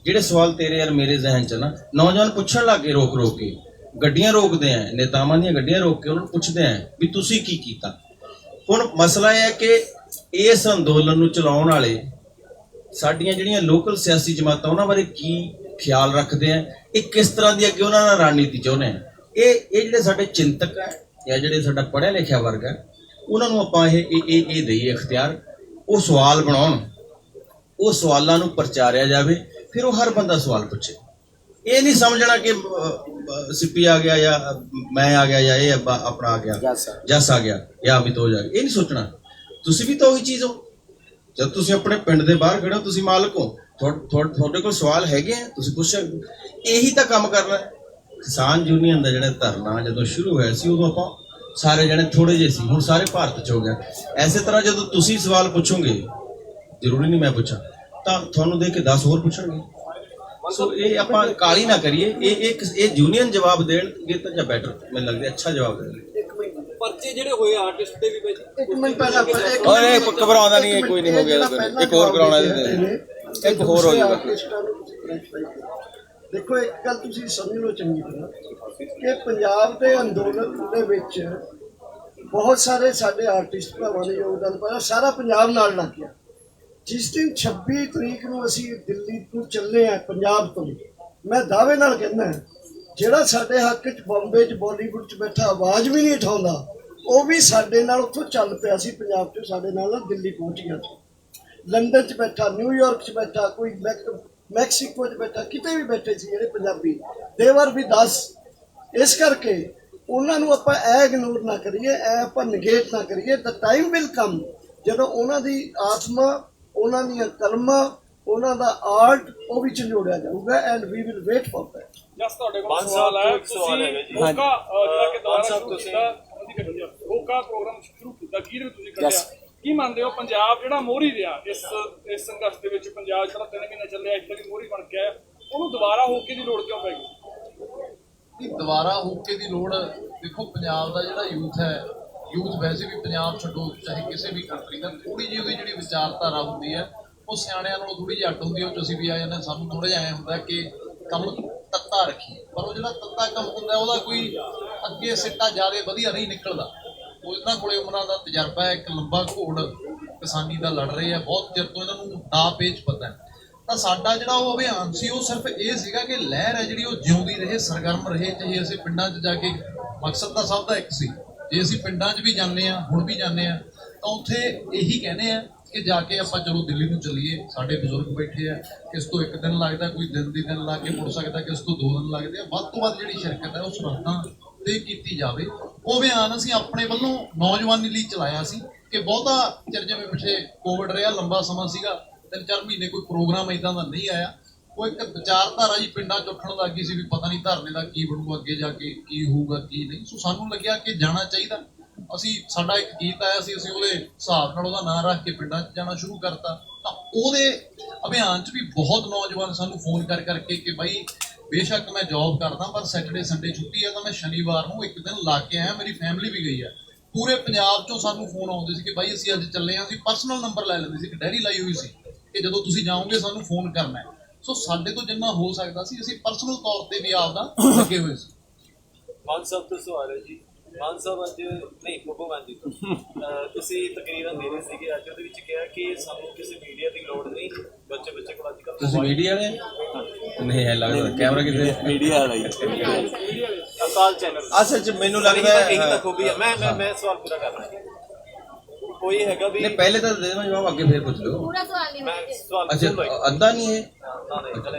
ਜਿਹੜੇ ਸਵਾਲ ਤੇਰੇ ਯਾਰ ਮੇਰੇ ਜ਼ਿਹਨ 'ਚ ਨਾ, ਨੌਜਵਾਨ ਪੁੱਛਣ ਲੱਗ ਗਏ, ਰੋਕ ਕੇ ਗੱਡੀਆਂ ਰੋਕਦੇ ਆ, ਨੇਤਾਵਾਂ ਦੀਆਂ ਗੱਡੀਆਂ ਰੋਕ ਕੇ ਉਹਨਾਂ ਨੂੰ ਪੁੱਛਦੇ ਆ ਵੀ ਤੁਸੀਂ ਕੀ ਕੀਤਾ। ਹੁਣ ਮਸਲਾ ਇਹ ਹੈ ਕਿ ਇਸ ਅੰਦੋਲਨ ਨੂੰ ਚਲਾਉਣ ਵਾਲੇ ਸਾਡੀਆਂ ਜਿਹੜੀਆਂ ਲੋਕਲ ਸਿਆਸੀ ਜਮਾਤਾਂ, ਉਹਨਾਂ ਬਾਰੇ ਕੀ ਖਿਆਲ ਰੱਖਦੇ ਆ, ਇਹ ਕਿਸ ਤਰ੍ਹਾਂ ਦੀ ਅੱਗੇ ਉਹਨਾਂ ਨਾਲ ਰਣਨੀਤੀ ਚਾਹੁੰਦੇ ਆ। ਇਹ ਜਿਹੜੇ ਸਾਡੇ ਚਿੰਤਕ ਹੈ ਜਾਂ ਜਿਹੜੇ ਸਾਡਾ ਪੜ੍ਹਿਆ ਲਿਖਿਆ ਵਰਗ ਹੈ, ਉਹਨਾਂ ਨੂੰ ਆਪਾਂ ਇਹ ਦਈਏ ਇਖਤਿਆਰ, ਉਹ ਸਵਾਲ ਬਣਾਉਣ, ਉਹ ਸਵਾਲਾਂ ਨੂੰ ਪ੍ਰਚਾਰਿਆ ਜਾਵੇ, ਫਿਰ ਉਹ ਹਰ ਬੰਦਾ ਸਵਾਲ ਪੁੱਛੇ। ਇਹ ਨਹੀਂ ਸਮਝਣਾ ਕਿ ਸਿੱਪੀ ਆ ਗਿਆ ਜਾਂ ਮੈਂ ਆ ਗਿਆ ਜਾਂ ਇਹ ਆਪਣਾ ਆ ਗਿਆ, ਜੱਸ ਆ ਗਿਆ ਜਾਂ ਅਮਿਤੋਜ ਆ ਗਿਆ, ਇਹ ਨਹੀਂ ਸੋਚਣਾ। ਤੁਸੀਂ ਵੀ ਤਾਂ ਉਹੀ ਚੀਜ਼ ਹੋ। ਜਦ ਤੁਸੀਂ ਆਪਣੇ ਪਿੰਡ ਦੇ ਬਾਹਰ ਖੜੇ ਹੋ, ਤੁਸੀਂ ਮਾਲਕ ਹੋ, ਤੁਹਾਡੇ ਕੋਲ ਸਵਾਲ ਹੈਗੇ ਆ, ਤੁਸੀਂ ਪੁੱਛ ਸਕਦੇ। ਇਹੀ ਤਾਂ ਕੰਮ ਕਰਨਾ। ਕਿਸਾਨ ਯੂਨੀਅਨ ਦਾ ਜਿਹੜਾ ਧਰਨਾ ਜਦੋਂ ਸ਼ੁਰੂ ਹੋਇਆ ਸੀ, ਉਦੋਂ ਆਪਾਂ ਸਾਰੇ ਜਣੇ ਥੋੜੇ ਜਿਹੇ ਸੀ, ਹੁਣ ਸਾਰੇ ਭਾਰਤ 'ਚ ਹੋ ਗਿਆ। ਐਸੇ ਤਰ੍ਹਾਂ ਜਦੋਂ ਤੁਸੀਂ ਸਵਾਲ ਪੁੱਛੋਗੇ, ਜ਼ਰੂਰੀ ਨਹੀਂ ਮੈਂ ਪੁੱਛਾਂ, ਤਾਂ ਤੁਹਾਨੂੰ ਦੇਖ ਕੇ 10 ਹੋਰ ਪੁੱਛਣਗੇ। ਸੋ ਇਹ ਆਪਾਂ ਕਾਲੀ ਨਾ ਕਰੀਏ। ਇਹ ਯੂਨੀਅਨ ਜਵਾਬ ਦੇਣਗੇ ਤਾਂ ਜਾਂ ਬੈਟਰ, ਮੈਨੂੰ ਲੱਗਦਾ ਅੱਛਾ ਜਵਾਬ ਦੇਣਗੇ। ਪਰਚੇ ਜਿਹੜੇ ਹੋਏ ਆਰਟਿਸਟ ਦੇ ਵੀ ਇੱਕ ਮਿੰਟ ਪਹਿਲਾਂ ਓਏ ਘਬਰਾਉਂਦਾ ਨਹੀਂ ਹੈ, ਕੋਈ ਨਹੀਂ ਹੋ ਗਿਆ, ਇੱਕ ਹੋਰ ਕਰਾਉਣਾ ਇੱਕ ਹੋਰ ਹੋ ਜਾਊਗਾ। ਦੇਖੋ ਇੱਕ ਗੱਲ ਤੁਸੀਂ ਸਮਝ ਲਓ ਚੰਗੀ ਤਰ੍ਹਾਂ ਕਿ ਪੰਜਾਬ ਦੇ ਅੰਦੋਲਨ ਦੇ ਵਿੱਚ ਬਹੁਤ ਸਾਰੇ ਸਾਡੇ ਆਰਟਿਸਟ ਭਰਾਵਾਂ ਨੇ ਯੋਗਦਾਨ ਪਾਇਆ, ਸਾਰਾ ਪੰਜਾਬ ਨਾਲ ਲੱਗ ਗਿਆ। ਜਿਸ ਦਿਨ 26 ਤਰੀਕ ਨੂੰ ਅਸੀਂ ਦਿੱਲੀ ਤੋਂ ਚੱਲੇ ਆ ਪੰਜਾਬ ਤੋਂ, ਮੈਂ ਦਾਅਵੇ ਨਾਲ ਕਹਿੰਦਾ ਜਿਹੜਾ ਸਾਡੇ ਹੱਕ 'ਚ ਬੰਬੇ 'ਚ ਬਾਲੀਵੁੱਡ 'ਚ ਬੈਠਾ ਆਵਾਜ਼ ਵੀ ਨਹੀਂ ਉਠਾਉਂਦਾ, ਉਹ ਵੀ ਸਾਡੇ ਨਾਲ ਉੱਥੋਂ ਚੱਲ ਪਿਆ ਸੀ ਪੰਜਾਬ 'ਚ, ਸਾਡੇ ਨਾਲ ਦਿੱਲੀ ਪਹੁੰਚ ਗਿਆ ਸੀ। ਲੰਡਨ 'ਚ ਬੈਠਾ, ਨਿਊਯਾਰਕ 'ਚ ਬੈਠਾ, ਕੋਈ ਮੈਕਸੀਕੋ 'ਚ ਬੈਠਾ, ਕਿਤੇ ਵੀ ਬੈਠੇ ਸੀ ਜਿਹੜੇ ਪੰਜਾਬੀ, ਦੇਵਰ ਵੀ 10। ਇਸ ਕਰਕੇ ਉਹਨਾਂ ਨੂੰ ਆਪਾਂ ਇਗਨੋਰ ਨਾ ਕਰੀਏ, ਆਪਾਂ ਨਿਗੇਟ ਨਾ ਕਰੀਏ। ਦ ਟਾਈਮ ਵਿਲ ਕਮ ਜਦੋਂ ਉਹਨਾਂ ਦੀ ਆਤਮਾ, ਉਹਨਾਂ ਦੀਆਂ ਕਲਮਾਂ, ਉਹਨਾਂ ਦਾ ਆਰਟ ਉਹ ਵੀ ਝੰਜੋੜਿਆ ਜਾਊਗਾ, and we will wait for that. ਜਸ ਤੁਹਾਡੇ ਕੋਲ ਸਵਾਲ ਹੈ, ਤੁਸੀਂ ਹੋਕਾ ਜਿਹੜਾ ਕਿ ਦੁਬਾਰਾ ਸ਼ੁਰੂ ਕੀਤਾ, ਹੋਕਾ ਪ੍ਰੋਗਰਾਮ ਸ਼ੁਰੂ ਕੀਤਾ, ਕੀ ਤੁਸੀਂ ਕੱਢਿਆ, ਕੀ ਮੰਨਦੇ ਹੋ ਪੰਜਾਬ ਜਿਹੜਾ ਮੋਹਰੀ ਰਿਹਾ ਇਸ ਸੰਘਰਸ਼ ਦੇ ਵਿੱਚ? ਪੰਜਾਬ ਜਿਹੜਾ 3 ਮਹੀਨੇ ਚੱਲਿਆ, ਇੱਥੇ ਵੀ ਮੋਹਰੀ ਬਣ ਕੇ ਆਇਆ, ਉਹਨੂੰ ਦੁਬਾਰਾ ਹੋਕੇ ਦੀ ਲੋੜ ਕਿਉਂ ਪੈ ਗਈ? ਦੁਬਾਰਾ ਹੋਕੇ ਦੀ ਲੋੜ, ਦੇਖੋ ਪੰਜਾਬ ਦਾ ਜਿਹੜਾ ਯੂਥ ਹੈ, ਯੂਥ ਵੈਸੇ ਵੀ ਪੰਜਾਬ ਛੱਡੋ ਚਾਹੇ ਕਿਸੇ ਵੀ ਕੰਟਰੀ ਦਾ, ਥੋੜੀ ਜਿਹੀ ਉਹਦੀ ਜਿਹੜੀ ਵਿਚਾਰਧਾਰਾ ਹੁੰਦੀ ਹੈ ਉਹ ਸਿਆਣਿਆਂ ਨਾਲੋਂ ਥੋੜੀ ਜਿਹੀ ਅੱਡ ਹੁੰਦੀ ਹੈ। ਉਹ ਅਸੀਂ ਵੀ ਆ ਜਾਂਦੇ, ਸਾਨੂੰ ਥੋੜਾ ਜਿਹਾ ਐਂ ਹੁੰਦਾ ਕਿ ਕੰਮ ਤੱਤਾ ਰੱਖੀਏ, ਪਰ ਉਹ ਜਿਹੜਾ ਤੱਤਾ ਕੰਮ ਹੁੰਦਾ ਉਹਦਾ ਕੋਈ ਅੱਗੇ ਸਿੱਟਾ ਜ਼ਿਆਦਾ ਵਧੀਆ ਨਹੀਂ ਨਿਕਲਦਾ। ਉਹ ਇਹਨਾਂ ਕੋਲੇ ਉਮਰਾਂ ਦਾ ਤਜਰਬਾ ਹੈ, ਇੱਕ ਲੰਬਾ ਘੋੜ ਕਿਸਾਨੀ ਦਾ ਲੜ ਰਹੇ ਆ, ਬਹੁਤ ਚਿਰ ਤੋਂ ਇਹਨਾਂ ਨੂੰ ਦਾ ਪੇਚ ਪਤਾ ਹੈ। ਤਾਂ ਸਾਡਾ ਜਿਹੜਾ ਉਹ ਅਭਿਆਨ ਸੀ ਉਹ ਸਿਰਫ ਇਹ ਸੀਗਾ ਕਿ ਲਹਿਰ ਹੈ ਜਿਹੜੀ ਉਹ ਜਿਉਂਦੀ ਰਹੇ, ਸਰਗਰਮ ਰਹੇ। ਚਾਹੇ ਅਸੀਂ ਪਿੰਡਾਂ 'ਚ ਜਾ ਕੇ, ਮਕਸਦ ਤਾਂ ਸਭ ਦਾ ਇੱਕ ਸੀ, ਜੇ ਅਸੀਂ ਪਿੰਡਾਂ 'ਚ ਵੀ ਜਾਂਦੇ ਹਾਂ, ਹੁਣ ਵੀ ਜਾਂਦੇ ਹਾਂ, ਤਾਂ ਉੱਥੇ ਇਹੀ ਕਹਿੰਦੇ ਆ ਕਿ ਜਾ ਕੇ ਆਪਾਂ ਚਲੋ ਦਿੱਲੀ ਨੂੰ ਚੱਲੀਏ, ਸਾਡੇ ਬਜ਼ੁਰਗ ਬੈਠੇ ਆ, ਕਿਸ ਤੋਂ 1 ਦਿਨ ਲੱਗਦਾ, ਕੋਈ ਦਿਨ ਲਾ ਕੇ ਮੁੜ ਸਕਦਾ, ਕਿਸ ਤੋਂ 2 ਦਿਨ ਲੱਗਦੇ ਆ। ਵੱਧ ਤੋਂ ਵੱਧ ਜਿਹੜੀ ਸ਼ਿਰਕਤ ਹੈ ਉਹ ਸਰਹੱਦਾਂ ਤੇ ਕੀਤੀ ਜਾਵੇ। ਉਹ ਬਿਆਨ ਅਸੀਂ ਆਪਣੇ ਵੱਲੋਂ ਨੌਜਵਾਨੀ ਲਈ ਚਲਾਇਆ ਸੀ ਕਿ ਬਹੁਤਾ ਚਿਰ ਜਿਵੇਂ ਪਿੱਛੇ ਕੋਵਿਡ ਰਿਹਾ, ਲੰਬਾ ਸਮਾਂ ਸੀਗਾ, 3-4 ਮਹੀਨੇ ਕੋਈ ਪ੍ਰੋਗਰਾਮ ਇਦਾਂ ਦਾ ਨਹੀਂ ਆਇਆ। ਉਹ ਇੱਕ ਵਿਚਾਰਧਾਰਾ ਜੀ ਪਿੰਡਾਂ 'ਚ ਉੱਠਣ ਲੱਗ ਗਈ ਸੀ ਵੀ ਪਤਾ ਨਹੀਂ ਧਰਨੇ ਦਾ ਕੀ ਬਣੂਗਾ, ਅੱਗੇ ਜਾ ਕੇ ਕੀ ਹੋਊਗਾ ਕੀ ਨਹੀਂ। ਸੋ ਸਾਨੂੰ ਲੱਗਿਆ ਕਿ ਜਾਣਾ ਚਾਹੀਦਾ। ਸਾਡਾ ਇੱਕ ਗੀਤ ਆਇਆ ਸੀ, ਅਸੀਂ ਉਹਦੇ ਹਿਸਾਬ ਨਾਲ ਉਹਦਾ ਨਾਂ ਰੱਖ ਕੇ ਪਿੰਡਾਂ 'ਚ ਜਾਣਾ ਸ਼ੁਰੂ ਕਰਤਾ। ਤਾਂ ਉਹਦੇ ਅਭਿਆਨ 'ਚ ਵੀ ਬਹੁਤ ਨੌਜਵਾਨ ਸਾਨੂੰ ਫੋਨ ਕਰਕੇ ਕਿ ਬਾਈ ਬੇਸ਼ੱਕ ਮੈਂ ਜੌਬ ਕਰਦਾ ਪਰ ਸੈਟਰਡੇ ਸੰਡੇ ਛੁੱਟੀ ਹੈ ਤਾਂ ਮੈਂ ਸ਼ਨੀਵਾਰ ਨੂੰ 1 ਦਿਨ ਲਾ ਕੇ ਆਇਆ, ਮੇਰੀ ਫੈਮਿਲੀ ਵੀ ਗਈ ਹੈ। ਪੂਰੇ ਪੰਜਾਬ 'ਚੋਂ ਸਾਨੂੰ ਫੋਨ ਆਉਂਦੇ ਸੀ ਕਿ ਬਾਈ ਅਸੀਂ ਅੱਜ ਚੱਲੇ ਹਾਂ। ਅਸੀਂ ਪਰਸਨਲ ਨੰਬਰ ਲੈ ਲੈਂਦੇ ਸੀ, ਇੱਕ ਡਾਇਰੀ ਲਾਈ ਹੋਈ ਸੀ ਕਿ ਜਦੋਂ ਤੁਸੀਂ ਜਾਓਗੇ ਸਾਨੂੰ ਫੋਨ ਕਰਨਾ ਹੈ। ਸੋ ਸਾਡੇ ਤੋਂ ਜਿੰਨਾ ਹੋ ਸਕਦਾ ਸੀ ਅਸੀਂ ਪਰਸਨਲ ਤੌਰ ਤੇ ਵੀ ਆਪਦਾ ਲੱਗੇ ਹੋਏ ਸੀ। ਮਾਨ ਸਾਹਿਬ ਤੋਂ ਸਵਾਲ ਹੈ ਜੀ। ਮਾਨ ਸਾਹਿਬ ਅੱਜ ਨਹੀਂ ਭਗਵਾਨ ਜੀ ਤੋਂ ਤੁਸੀਂ ਤਕਰੀਰਨ ਦੇ ਰਹੇ ਸੀਗੇ, ਅੱਜ ਉਹਦੇ ਵਿੱਚ ਕਿਹਾ ਕਿ ਸਾਨੂੰ ਕਿਸੇ ਮੀਡੀਆ ਦੀ ਲੋੜ ਨਹੀਂ, ਬੱਚੇ ਕੋਲ ਅੱਜ ਕੱਲ੍ਹ ਤੁਸੀਂ ਮੀਡੀਆ ਵਾਲੇ ਨਹੀਂ ਹੈ ਲੱਗਦਾ ਕੈਮਰਾ ਕਿਤੇ ਮੀਡੀਆ ਵਾਲਾ ਹੀ ਅਕਾਲ ਚੈਨਲ ਅਸਲ 'ਚ ਮੈਨੂੰ ਲੱਗਦਾ ਇਹੀ ਤਾਂ ਖੂਬੀ ਹੈ। ਮੈਂ ਸਵਾਲ ਪੂਰਾ ਕਰਨਾ ਕੋਈ ਹੈਗਾ ਵੀ ਨਹੀਂ, ਪਹਿਲੇ ਤਾਂ ਦੇ ਦੇਣਾ ਜਵਾਬ, ਅੱਗੇ ਫੇਰ ਪੁੱਛ ਲਓ। ਪੂਰਾ ਸਵਾਲ ਨਹੀਂ ਮੈਂ ਸਵਾਲ ਅੱਛਾ ਅੱਧਾ ਨਹੀਂ ਹੈ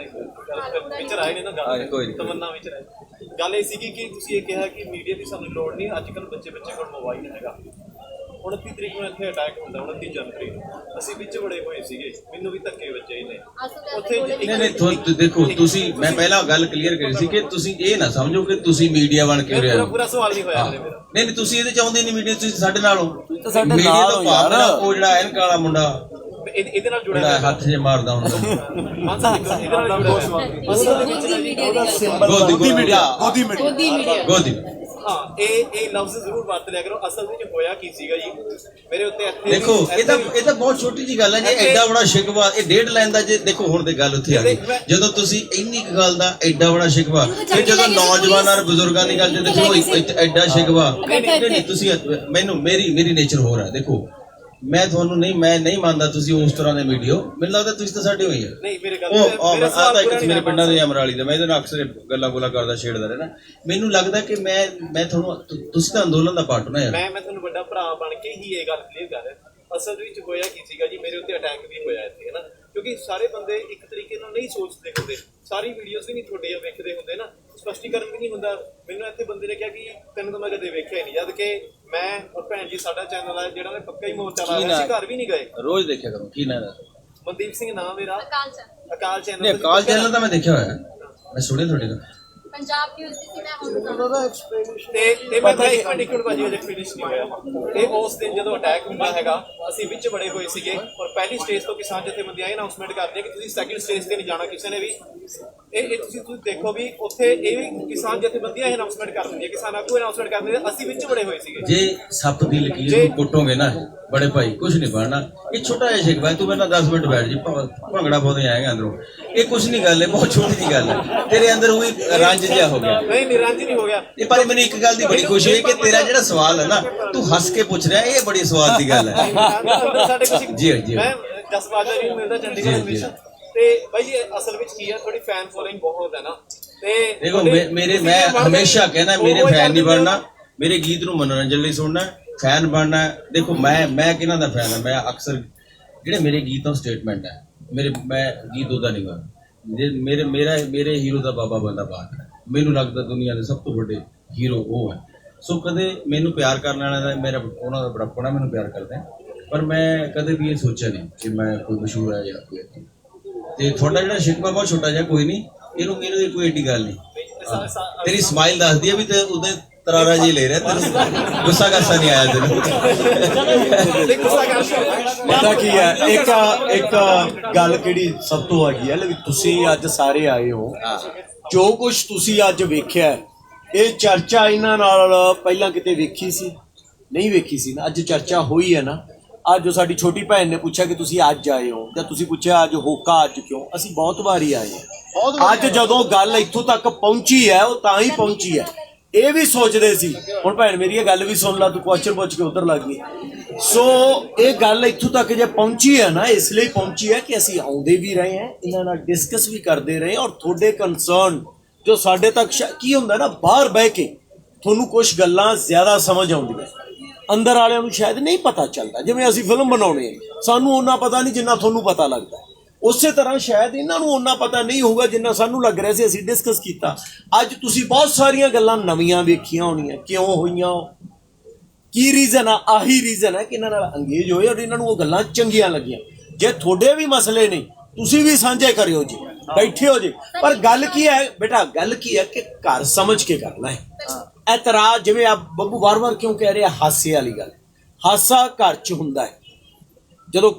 ਵਿਚਾਰ ਆਏ ਨੇ ਨਾ ਗੱਲ, ਕੋਈ ਨਹੀਂ ਤਮੰਨਾ ਵਿਚਾਰ ਆਏ। ਗੱਲ ਇਹ ਸੀਗੀ ਕਿ ਤੁਸੀਂ ਇਹ ਕਿਹਾ ਕਿ ਮੀਡੀਆ ਦੀ ਸਾਨੂੰ ਲੋੜ ਨਹੀਂ, ਅੱਜ ਕੱਲ੍ਹ ਬੱਚੇ ਕੋਲ ਮੋਬਾਈਲ ਹੈਗਾ। 29 ਤਰੀਕ ਨੂੰ ਇੱਥੇ ਅਟੈਕ ਹੁੰਦਾ, 29 ਜਨਵਰੀ ਨੂੰ ਅਸੀਂ ਵਿੱਚ ਵੜੇ ਹੋਏ ਸੀਗੇ, ਮੈਨੂੰ ਵੀ ਧੱਕੇ ਵੱਜੇ ਹੀ ਨੇ ਉੱਥੇ। ਨਹੀਂ ਦੇਖੋ ਤੁਸੀਂ, ਮੈਂ ਪਹਿਲਾਂ ਗੱਲ ਕਲੀਅਰ ਕਰੀ ਸੀ ਕਿ ਤੁਸੀਂ ਇਹ ਨਾ ਸਮਝੋ ਕਿ ਤੁਸੀਂ ਮੀਡੀਆ ਬਣ ਕੇ ਰਿਹਾ। ਪੂਰਾ ਸਵਾਲ ਨਹੀਂ ਹੋਇਆ ਮੇਰਾ। ਨਹੀਂ ਤੁਸੀਂ ਇਹਦੇ ਚਾਹੁੰਦੇ ਨਹੀਂ ਮੀਡੀਆ, ਤੁਸੀਂ ਸਾਡੇ ਨਾਲ ਹੋ। ਮੀਡੀਆ ਤੋਂ ਭਾਵ ਉਹ ਜਿਹੜਾ ਐਨਕ ਵਾਲਾ ਮੁੰਡਾ ਇਹਦੇ ਨਾਲ ਜੁੜਿਆ ਹੱਥ ਜੇ ਮਾਰਦਾ ਹੁੰਦਾ ਗੋਦੀ। ਹਾਂ ਇਹ ਲਫ਼ਜ਼ ਜ਼ਰੂਰ ਵਰਤ ਲਿਆ ਕਰੋ। ਅਸਲ ਵਿੱਚ ਹੋਇਆ ਕੀ ਸੀਗਾ ਜੀ, ਮੇਰੇ ਉੱਤੇ ਇੱਥੇ ਦੇਖੋ ਇਹ ਤਾਂ ਬਹੁਤ ਛੋਟੀ ਜੀ ਗੱਲ ਹੈ ਜੀ। ਐਡਾ ਬੜਾ ਸ਼ਿਕਵਾ ਇਹ 1.5 ਲਾਈਨ ਦਾ ਜੇ ਦੇਖੋ ਹੁਣ ਤੇ ਗੱਲ ਉੱਥੇ ਆ ਗਈ। ਜਦੋਂ ਤੁਸੀਂ ਇੰਨੀ ਕੁ ਗੱਲ ਦਾ ਐਡਾ ਬੜਾ ਸ਼ਿਕਵਾ, ਫਿਰ ਜਦੋਂ ਨੌਜਵਾਨਾਂ ਔਰ ਬਜ਼ੁਰਗਾਂ ਦੀ ਗੱਲ ਤੇ ਦੇਖੋ ਐਡਾ ਸ਼ਿਕਵਾ, ਨਹੀਂ ਤੁਸੀਂ ਮੈਨੂੰ ਮੇਰੀ ਨੇਚਰ ਹੋਰ ਹੈ। ਦੇਖੋ ਮੈਂ ਤੁਹਾਨੂੰ ਮੈਂ ਨਹੀਂ ਮੰਨਦਾ ਤੁਸੀਂ ਉਸ ਤਰ੍ਹਾਂ ਦੇ ਵੀਡੀਓ, ਮੈਨੂੰ ਲੱਗਦਾ ਤੁਸੀਂ ਤਾਂ ਸਾਡੇ ਹੋਈ ਹੈ। ਨਹੀਂ ਮੇਰੇ ਗੱਲ ਉਹ ਇੱਕ ਮੇਰੇ ਪਿੰਡਾਂ ਦੇ ਅਮਰਾਲੀ ਦਾ, ਮੈਂ ਇਹਦੇ ਨਾਲ ਅਕਸਰ ਗੱਲਾਂ ਕਰਦਾ ਛੇੜਦਾ ਰਹਿਣਾ। ਮੈਨੂੰ ਲੱਗਦਾ ਕਿ ਮੈਂ ਤੁਹਾਨੂੰ, ਤੁਸੀਂ ਤਾਂ ਅੰਦੋਲਨ ਦਾ ਪਾਰਟ ਨਾ ਯਾਰ। ਮੈਂ ਤੁਹਾਨੂੰ ਵੱਡਾ ਭਰਾ ਬਣ ਕੇ ਹੀ ਇਹ ਗੱਲ ਕਲੀਅਰ ਕਰ ਰਿਹਾ। ਅਸਲ ਵਿੱਚ ਹੋਇਆ ਕੀ ਸੀਗਾ ਜੀ, ਮੇਰੇ ਉੱਤੇ ਅਟੈਕ ਵੀ ਹੋਇਆ ਇੱਥੇ ਹੈ ਨਾ, ਕਿਉਂਕਿ ਸਾਰੇ ਬੰਦੇ ਇੱਕ ਤਰੀਕੇ ਨਾਲ ਨਹੀਂ ਸੋਚਦੇ ਹੁੰਦੇ, ਸਾਰੀ ਵੀਡੀਓਜ਼ ਵੀ ਨਹੀਂ ਤੁਹਾਡੇ ਵੇਖਦੇ ਹੁੰਦੇ ਨਾ, ਸਪਸ਼ਟੀਕਰਨ ਵੀ ਨਹੀਂ ਹੁੰਦਾ। ਮੈਨੂੰ ਇੱਥੇ ਬੰਦੇ ਨੇ ਕਿਹਾ ਕਿ ਤੈਨੂੰ ਤਾਂ ਮੈਂ ਕਦੇ ਵੇਖਿਆ ਹੀ ਨਹੀਂ, ਜਦ ਕਿ ਮੈਂ ਔਰ ਭੈਣ ਜੀ ਸਾਡਾ ਚੈਨਲ ਹੈ ਜਿਹੜਾ ਮੈਂ ਪੱਕਾ ਹੀ ਮੋਰਚਾ ਲਾਇਆ ਸੀ, ਘਰ ਵੀ ਨਹੀਂ ਗਏ, ਰੋਜ਼ ਦੇਖਿਆ ਕਰੋ। ਕੀ ਨਾਮ ਹੈ? ਮਨਦੀਪ ਸਿੰਘ ਨਾਮ ਮੇਰਾ। ਅਕਾਲ ਚੈਨਲ। ਨਹੀਂ ਅਕਾਲ ਚੈਨਲ ਤਾਂ ਮੈਂ ਦੇਖਿਆ ਹੋਇਆ, ਮੈਂ ਸੁਣਿਆ ਤੁਹਾਡੇ ਦਾ। ਪੰਜਾਬ ਨਿਊਜ਼ ਦੀ ਸੀ ਮੈਂ ਹੁਣ ਤੇ ਮੈਂ ਇੱਕ ਮਿੰਟ ਭਾਜੀ ਅਜੇ ਫਿਨਿਸ਼ ਨਹੀਂ ਹੋਇਆ। ਇਹ ਉਸ ਦਿਨ ਜਦੋਂ ਅਟੈਕ ਹੁੰਦਾ ਹੈਗਾ, ਅਸੀਂ ਵਿੱਚ ਬੜੇ ਹੋਏ ਸੀਗੇ ਔਰ ਪਹਿਲੀ ਸਟੇਜ ਤੋਂ ਕਿਸਾਨ ਜਥੇਬੰਦੀਆਂ ਇਹ ਅਨਾਉਂਸਮੈਂਟ ਕਰਦੇ ਕਿ ਤੁਸੀਂ ਸੈਕਿੰਡ ਸਟੇਜ ਤੇ ਨਹੀਂ ਜਾਣਾ ਕਿਸੇ ਨੇ ਵੀ। ਇਹ ਤੁਸੀਂ ਦੇਖੋ ਵੀ ਉੱਥੇ ਇਹ ਵੀ ਕਿਸਾਨ ਜਥੇਬੰਦੀਆਂ ਇਹ ਅਨਾਉਂਸਮੈਂਟ ਕਰ ਦਿੰਦੀਆਂ, ਕਿਸਾਨ ਆਗੂ ਅਨਾਉਂਸਮੈਂਟ ਕਰ ਦਿੰਦੇ, ਅਸੀਂ ਵਿੱਚ ਬੜੇ ਹੋਏ ਸੀਗੇ। ਜੇ ਸੱਪ ਦੀ ਲਕੀਰ ਨੂੰ ਕੁੱਟੋਗੇ ਨਾ ਬੜੇ ਭਾਈ, ਕੁਝ ਨਹੀਂ ਬਣਨਾ। ਇਹ ਛੋਟਾ ਜਿਹਾ ਸ਼ਿਕਵਾ, ਤੂੰ ਮੇਰੇ ਨਾਲ 10 ਮਿੰਟ ਬੈਠ ਜੀ, ਭੰਗੜਾ ਪਾਉਂਦੇ ਆਏਗਾ ਅੰਦਰੋਂ। ਇਹ ਕੁਝ ਨਹੀਂ ਗੱਲ ਹੈ, ਬਹੁਤ ਛੋਟੀ ਜਿਹੀ ਗੱਲ ਹੈ। ਤੇਰੇ ਅੰਦਰ ਉਹੀ ਰੰਜ ਜਿਹਾ ਹੋ ਗਿਆ। ਨਹੀਂ ਰੰਜ ਨਹੀਂ ਹੋ ਗਿਆ। ਇਹ ਪਰ ਮੈਨੂੰ ਇੱਕ ਗੱਲ ਦੀ ਬੜੀ ਖੁਸ਼ੀ ਹੋਈ ਕਿ ਤੇਰਾ ਜਿਹੜਾ ਸਵਾਲ ਹੈ ਨਾ, ਤੂੰ ਹੱਸ ਕੇ ਪੁੱਛ ਰਿਹਾ, ਇਹ ਬੜੀ ਸਵਾਦ ਦੀ ਗੱਲ ਹੈ। ਜੀ ਮੈਂ ਜਸਵਾਜਾ ਜੀ ਨੂੰ ਮਿਲਦਾ ਚੰਡੀਗੜ੍ਹ ਹਮੇਸ਼ਾ, ਤੇ ਬਾਈ ਜੀ ਅਸਲ ਵਿੱਚ ਕੀ ਹੈ, ਥੋੜੀ ਫੈਨ ਫੋਲੋਇੰਗ ਬਹੁਤ ਹੈ ਨਾ। ਤੇ ਦੇਖੋ ਮੈਂ ਹਮੇਸ਼ਾ ਕਹਿੰਦਾ ਮੇਰੇ ਫੈਨ ਨਹੀਂ ਬਣਨਾ, ਮੇਰੇ ਗੀਤ ਨੂੰ ਮਨੋਰੰਜਨ ਲਈ ਸੁਣਨਾ, ਫੈਨ ਬਣਨਾ। ਦੇਖੋ ਮੈਂ ਕਿਹਨਾਂ ਦਾ ਫੈਨ ਹਾਂ, ਮੈਂ ਅਕਸਰ ਜਿਹੜੇ ਮੇਰੇ ਗੀਤਾਂ ਸਟੇਟਮੈਂਟ ਹੈ, ਮੈਂ ਗੀਤ ਉਹਦਾ ਨਹੀਂ ਗਾਉਂਦਾ। ਮੇਰੇ ਹੀਰੋ ਦਾ ਬਾਬਾ ਬੰਦਾ ਬਾਤ ਹੈ। ਮੈਨੂੰ ਲੱਗਦਾ ਦੁਨੀਆ ਦੇ ਸਭ ਤੋਂ ਵੱਡੇ ਹੀਰੋ ਉਹ ਹੈ। ਸੋ ਕਦੇ ਮੈਨੂੰ ਪਿਆਰ ਕਰਨ ਵਾਲਿਆਂ ਦਾ ਮੇਰਾ ਉਹਨਾਂ ਦਾ ਬੜਾਪਣਾ ਮੈਨੂੰ ਪਿਆਰ ਕਰਦਾ, ਪਰ ਮੈਂ ਕਦੇ ਵੀ ਇਹ ਸੋਚਿਆ ਨਹੀਂ ਕਿ ਮੈਂ ਕੋਈ ਮਸ਼ਹੂਰ ਹੈ ਜਾਂ ਕੋਈ। ਤੇ ਤੁਹਾਡਾ ਜਿਹੜਾ ਸ਼ਿਕਵਾ ਬਹੁਤ ਛੋਟਾ ਜਿਹਾ, ਕੋਈ ਨਹੀਂ, ਇਹਨੂੰ ਕੋਈ ਏਡੀ ਗੱਲ ਨਹੀਂ। ਤੇਰੀ ਸਮਾਈਲ ਦੱਸਦੀ ਹੈ ਵੀ ਤੇ ਉਹਦੇ ਤਰਾਰਾ ਜੀ ਲੈ ਰਿਹਾ, ਤੈਨੂੰ ਗੁੱਸਾ ਕਰਸਾ ਨਹੀਂ ਆਇਆ ਤੈਨੂੰ। ਪਤਾ ਕੀ ਹੈ, ਇੱਕ ਗੱਲ ਕਿਹੜੀ ਸਭ ਤੋਂ ਹੈਗੀ ਹੈ, ਤੁਸੀਂ ਅੱਜ ਸਾਰੇ ਆਏ ਹੋ, ਜੋ ਕੁਝ ਤੁਸੀਂ ਅੱਜ ਵੇਖਿਆ, ਇਹ ਚਰਚਾ ਇਹਨਾਂ ਨਾਲ ਪਹਿਲਾਂ ਕਿਤੇ ਵੇਖੀ ਸੀ? ਨਹੀਂ ਵੇਖੀ ਸੀ ਨਾ। ਅੱਜ ਚਰਚਾ ਹੋਈ ਹੈ ਨਾ। ਅੱਜ ਜੋ ਸਾਡੀ ਛੋਟੀ ਭੈਣ ਨੇ ਪੁੱਛਿਆ ਕਿ ਤੁਸੀਂ ਅੱਜ ਆਏ ਹੋ, ਜਾਂ ਤੁਸੀਂ ਪੁੱਛਿਆ ਅੱਜ ਹੋਕਾ ਅੱਜ ਕਿਉਂ, ਅਸੀਂ ਬਹੁਤ ਵਾਰੀ ਆਏ ਹਾਂ। ਅੱਜ ਜਦੋਂ ਗੱਲ ਇੱਥੋਂ ਤੱਕ ਪਹੁੰਚੀ ਹੈ, ਉਹ ਤਾਂ ਹੀ ਪਹੁੰਚੀ ਹੈ। ਇਹ ਵੀ ਸੋਚਦੇ ਸੀ, ਹੁਣ ਭੈਣ ਮੇਰੀ ਇਹ ਗੱਲ ਵੀ ਸੁਣ ਲਾ, ਤੂੰ ਕੁਐਸਚਨ ਪੁੱਛ ਕੇ ਉਧਰ ਲੱਗ ਗਈ। ਸੋ ਇਹ ਗੱਲ ਇੱਥੋਂ ਤੱਕ ਜੇ ਪਹੁੰਚੀ ਹੈ ਨਾ, ਇਸ ਲਈ ਪਹੁੰਚੀ ਹੈ ਕਿ ਅਸੀਂ ਆਉਂਦੇ ਵੀ ਰਹੇ ਹਾਂ, ਇਹਨਾਂ ਨਾਲ ਡਿਸਕਸ ਵੀ ਕਰਦੇ ਰਹੇ, ਔਰ ਤੁਹਾਡੇ ਕੰਸਰਨ ਜੋ ਸਾਡੇ ਤੱਕ ਕੀ ਹੁੰਦਾ ਨਾ, ਬਾਹਰ ਬਹਿ ਕੇ ਤੁਹਾਨੂੰ ਕੁਝ ਗੱਲਾਂ ਜ਼ਿਆਦਾ ਸਮਝ ਆਉਂਦੀਆਂ, ਅੰਦਰ ਵਾਲਿਆਂ ਨੂੰ ਸ਼ਾਇਦ ਨਹੀਂ ਪਤਾ ਚੱਲਦਾ। ਜਿਵੇਂ ਅਸੀਂ ਫਿਲਮ ਬਣਾਉਣੇ ਆ, ਸਾਨੂੰ ਉਹਨਾਂ ਪਤਾ ਨਹੀਂ ਜਿੰਨਾ ਤੁਹਾਨੂੰ ਪਤਾ ਲੱਗਦਾ। ਉਸੇ ਤਰ੍ਹਾਂ ਸ਼ਾਇਦ ਇਹਨਾਂ ਨੂੰ ਉਹਨਾਂ ਪਤਾ ਨਹੀਂ ਹੋਊਗਾ ਜਿੰਨਾ ਸਾਨੂੰ ਲੱਗ ਰਿਹਾ ਸੀ। ਅਸੀਂ ਡਿਸਕਸ ਕੀਤਾ, ਅੱਜ ਤੁਸੀਂ ਬਹੁਤ ਸਾਰੀਆਂ ਗੱਲਾਂ ਨਵੀਆਂ ਵੇਖੀਆਂ ਹੋਣੀਆਂ, ਕਿਉਂ ਹੋਈਆਂ, ਕੀ ਰੀਜ਼ਨ ਆ। ਆਹੀ ਰੀਜ਼ਨ ਹੈ ਕਿ ਇਹਨਾਂ ਨਾਲ ਅੰਗੇਜ ਹੋਏ ਔਰ ਇਹਨਾਂ ਨੂੰ ਉਹ ਗੱਲਾਂ ਚੰਗੀਆਂ ਲੱਗੀਆਂ। ਜੇ ਤੁਹਾਡੇ ਵੀ ਮਸਲੇ ਨੇ ਤੁਸੀਂ ਵੀ ਸਾਂਝੇ ਕਰਿਓ ਜੀ, ਬੈਠੇ ਹੋ ਜੀ। ਪਰ ਗੱਲ ਕੀ ਹੈ ਬੇਟਾ, ਗੱਲ ਕੀ ਹੈ ਕਿ ਘਰ ਸਮਝ ਕੇ ਕਰਨਾ ਹੈ। ਇਤਰਾਜ਼ ਜਿਵੇਂ ਆ ਬੱਬੂ ਵਾਰ-ਵਾਰ ਕਿਉਂ ਕਹਿ ਰਿਹਾ, ਹਾਸੇ ਵਾਲੀ ਗੱਲ। ਹਾਸਾ ਘਰ 'ਚ ਹੁੰਦਾ ਹੈ, ਜਦੋਂ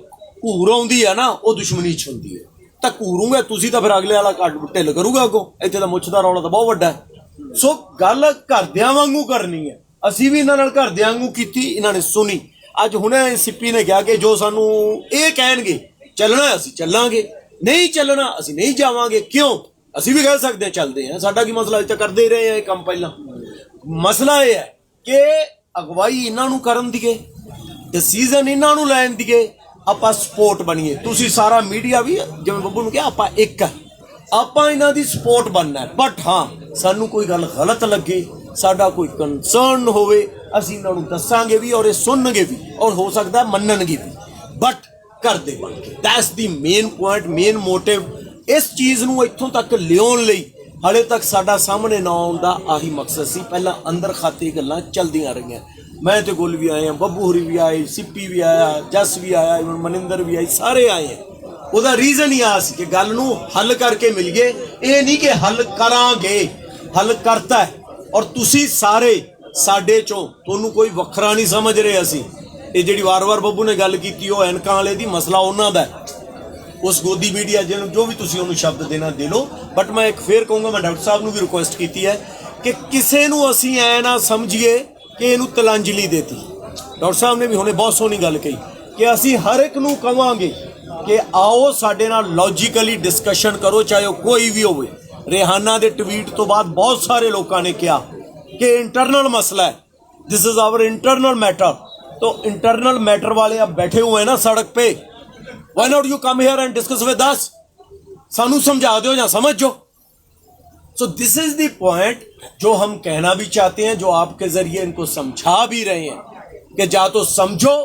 ਘੂਰ ਆਉਂਦੀ ਆ ਨਾ ਉਹ ਦੁਸ਼ਮਣੀ 'ਚ ਹੁੰਦੀ ਹੈ। ਤਾਂ ਘੂਰੂਗੇ ਤੁਸੀਂ ਤਾਂ ਫਿਰ ਅਗਲੇ ਵਾਲਾ ਘੱਟ ਢਿੱਲ ਕਰੂਗਾ ਅੱਗੋਂ। ਇੱਥੇ ਤਾਂ ਮੁੱਛ ਦਾ ਰੌਲਾ ਤਾਂ ਬਹੁਤ ਵੱਡਾ ਹੈ। ਸੋ ਗੱਲ ਘਰਦਿਆਂ ਵਾਂਗੂ ਕਰਨੀ ਹੈ। ਅਸੀਂ ਵੀ ਇਹਨਾਂ ਨਾਲ ਘਰਦਿਆਂ ਵਾਂਗੂ ਕੀਤੀ, ਇਹਨਾਂ ਨੇ ਸੁਣੀ। ਅੱਜ ਹੁਣੇ ਸਿੱਪੀ ਨੇ ਕਿਹਾ ਕਿ ਜੋ ਸਾਨੂੰ ਇਹ ਕਹਿਣਗੇ ਚੱਲਣਾ ਅਸੀਂ ਚੱਲਾਂਗੇ, ਨਹੀਂ ਚੱਲਣਾ ਅਸੀਂ ਨਹੀਂ ਜਾਵਾਂਗੇ। ਕਿਉਂ? ਅਸੀਂ ਵੀ ਕਹਿ ਸਕਦੇ ਹਾਂ ਚੱਲਦੇ ਹਾਂ, ਸਾਡਾ ਕੀ ਮਸਲਾ, ਇਹ ਤਾਂ ਕਰਦੇ ਹੀ ਰਹੇ ਆ ਇਹ ਕੰਮ ਪਹਿਲਾਂ। ਮਸਲਾ ਇਹ ਹੈ ਕਿ ਅਗਵਾਈ ਇਹਨਾਂ ਨੂੰ ਕਰਨ ਦੀਏ, ਡਿਸੀਜ਼ਨ ਇਹਨਾਂ ਨੂੰ ਲੈਣ ਦੀਏ, ਆਪਾਂ ਸਪੋਰਟ ਬਣੀਏ। ਤੁਸੀਂ ਸਾਰਾ ਮੀਡੀਆ ਵੀ ਜਿਵੇਂ ਬੱਬੂ ਨੂੰ ਕਿਹਾ ਆਪਾਂ ਇੱਕ ਹੈ, ਆਪਾਂ ਇਹਨਾਂ ਦੀ ਸਪੋਰਟ ਬਣਨਾ ਹੈ। ਬਟ ਹਾਂ, ਸਾਨੂੰ ਕੋਈ ਗੱਲ ਗਲਤ ਲੱਗੇ, ਸਾਡਾ ਕੋਈ ਕੰਸਰਨ ਹੋਵੇ, ਅਸੀਂ ਇਹਨਾਂ ਨੂੰ ਦੱਸਾਂਗੇ ਵੀ ਔਰ ਇਹ ਸੁਣਨਗੇ ਵੀ ਔਰ ਹੋ ਸਕਦਾ ਮੰਨਣਗੇ ਵੀ, ਬਟ ਕਰਦੇ ਬਣ ਕੇ। That's the main point, main motive. ਇਸ ਚੀਜ਼ ਨੂੰ ਇੱਥੋਂ ਤੱਕ ਲਿਆਉਣ ਲਈ ਹਾਲੇ ਤੱਕ ਸਾਡਾ ਸਾਹਮਣੇ ਨਾ ਆਉਣ ਦਾ ਆਹੀ ਮਕਸਦ ਸੀ। ਪਹਿਲਾਂ ਅੰਦਰ ਖਾਤੇ ਗੱਲਾਂ ਚੱਲਦੀਆਂ ਰਹੀਆਂ। ਮੈਂ ਤੇ ਗੁੱਲ ਵੀ ਆਏ ਹਾਂ, ਬੱਬੂ ਹੋਰੀ ਵੀ ਆਏ, ਸਿੱਪੀ ਵੀ ਆਇਆ, ਜਸ ਵੀ ਆਇਆ, ਇਵਨ ਮਨਿੰਦਰ ਵੀ ਆਈ, ਸਾਰੇ ਆਏ ਆ। ਉਹਦਾ ਰੀਜ਼ਨ ਹੀ ਆ ਸੀ ਕਿ ਗੱਲ ਨੂੰ ਹੱਲ ਕਰਕੇ ਮਿਲ ਗਏ। ਇਹ ਨਹੀਂ ਕਿ ਹੱਲ ਕਰਾਂਗੇ, ਹੱਲ ਕਰਤਾ ਹੈ। ਔਰ ਤੁਸੀਂ ਸਾਰੇ ਸਾਡੇ ਚੋਂ, ਤੁਹਾਨੂੰ ਕੋਈ ਵੱਖਰਾ ਨਹੀਂ ਸਮਝ ਰਹੇ ਅਸੀਂ। ਇਹ ਜਿਹੜੀ ਵਾਰ-ਵਾਰ ਬੱਬੂ ਨੇ ਗੱਲ ਕੀਤੀ ਉਹ ਐਨਕਾਂ ਵਾਲੇ ਦੀ, ਮਸਲਾ ਉਹਨਾਂ ਦਾ। ਉਸ ਗੋਦੀ ਮੀਡੀਆ ਜਿਹਨੂੰ ਜੋ ਵੀ ਤੁਸੀਂ ਉਹਨੂੰ ਸ਼ਬਦ ਦੇਣਾ ਦੇ ਲਓ। ਬਟ ਮੈਂ ਇੱਕ ਫੇਰ ਕਹੂੰਗਾ, ਮੈਂ ਡਾਕਟਰ ਸਾਹਿਬ ਨੂੰ ਵੀ ਰਿਕੁਐਸਟ ਕੀਤੀ ਹੈ ਕਿ ਕਿਸੇ ਨੂੰ ਅਸੀਂ ਐ ਨਾ ਸਮਝੀਏ ਕਿ ਇਹਨੂੰ ਤਲਾਂਜਲੀ ਦੇਤੀ। ਡਾਕਟਰ ਸਾਹਿਬ ਨੇ ਵੀ ਹੁਣੇ ਬਹੁਤ ਸੋਹਣੀ ਗੱਲ ਕਹੀ ਕਿ ਅਸੀਂ ਹਰ ਇੱਕ ਨੂੰ ਕਹਾਂਗੇ ਕਿ ਆਓ ਸਾਡੇ ਨਾਲ ਲੌਜੀਕਲੀ ਡਿਸਕਸ਼ਨ ਕਰੋ, ਚਾਹੇ ਉਹ ਕੋਈ ਵੀ ਹੋਵੇ। रेहाना के ट्वीट तो बाद बहुत सारे लोगों ने कहा कि इंटरनल मसला है, this is our internal matter. तो इंटरनल मैटर वाले अब बैठे हुए हैं ना सड़क पे, why not you come here and discuss with us, सानू समझा दो या समझ जो। So this is the point जो हम कहना भी चाहते हैं, जो आपके जरिए इनको समझा भी रहे हैं कि जा तो समझो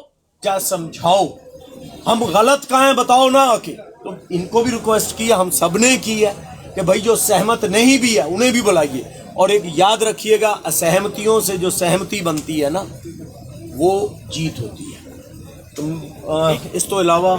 या समझाओ, हम गलत कहाँ हैं बताओ ना आके। तो इनको भी रिक्वेस्ट की है, हम सब ने की है कि भाई जो सहमत नहीं भी है उन्हें भी बुलाइए। और एक याद रखिएगा, असहमतियों से जो सहमति बनती है ना वो जीत होती है। तुम इस तो अलावा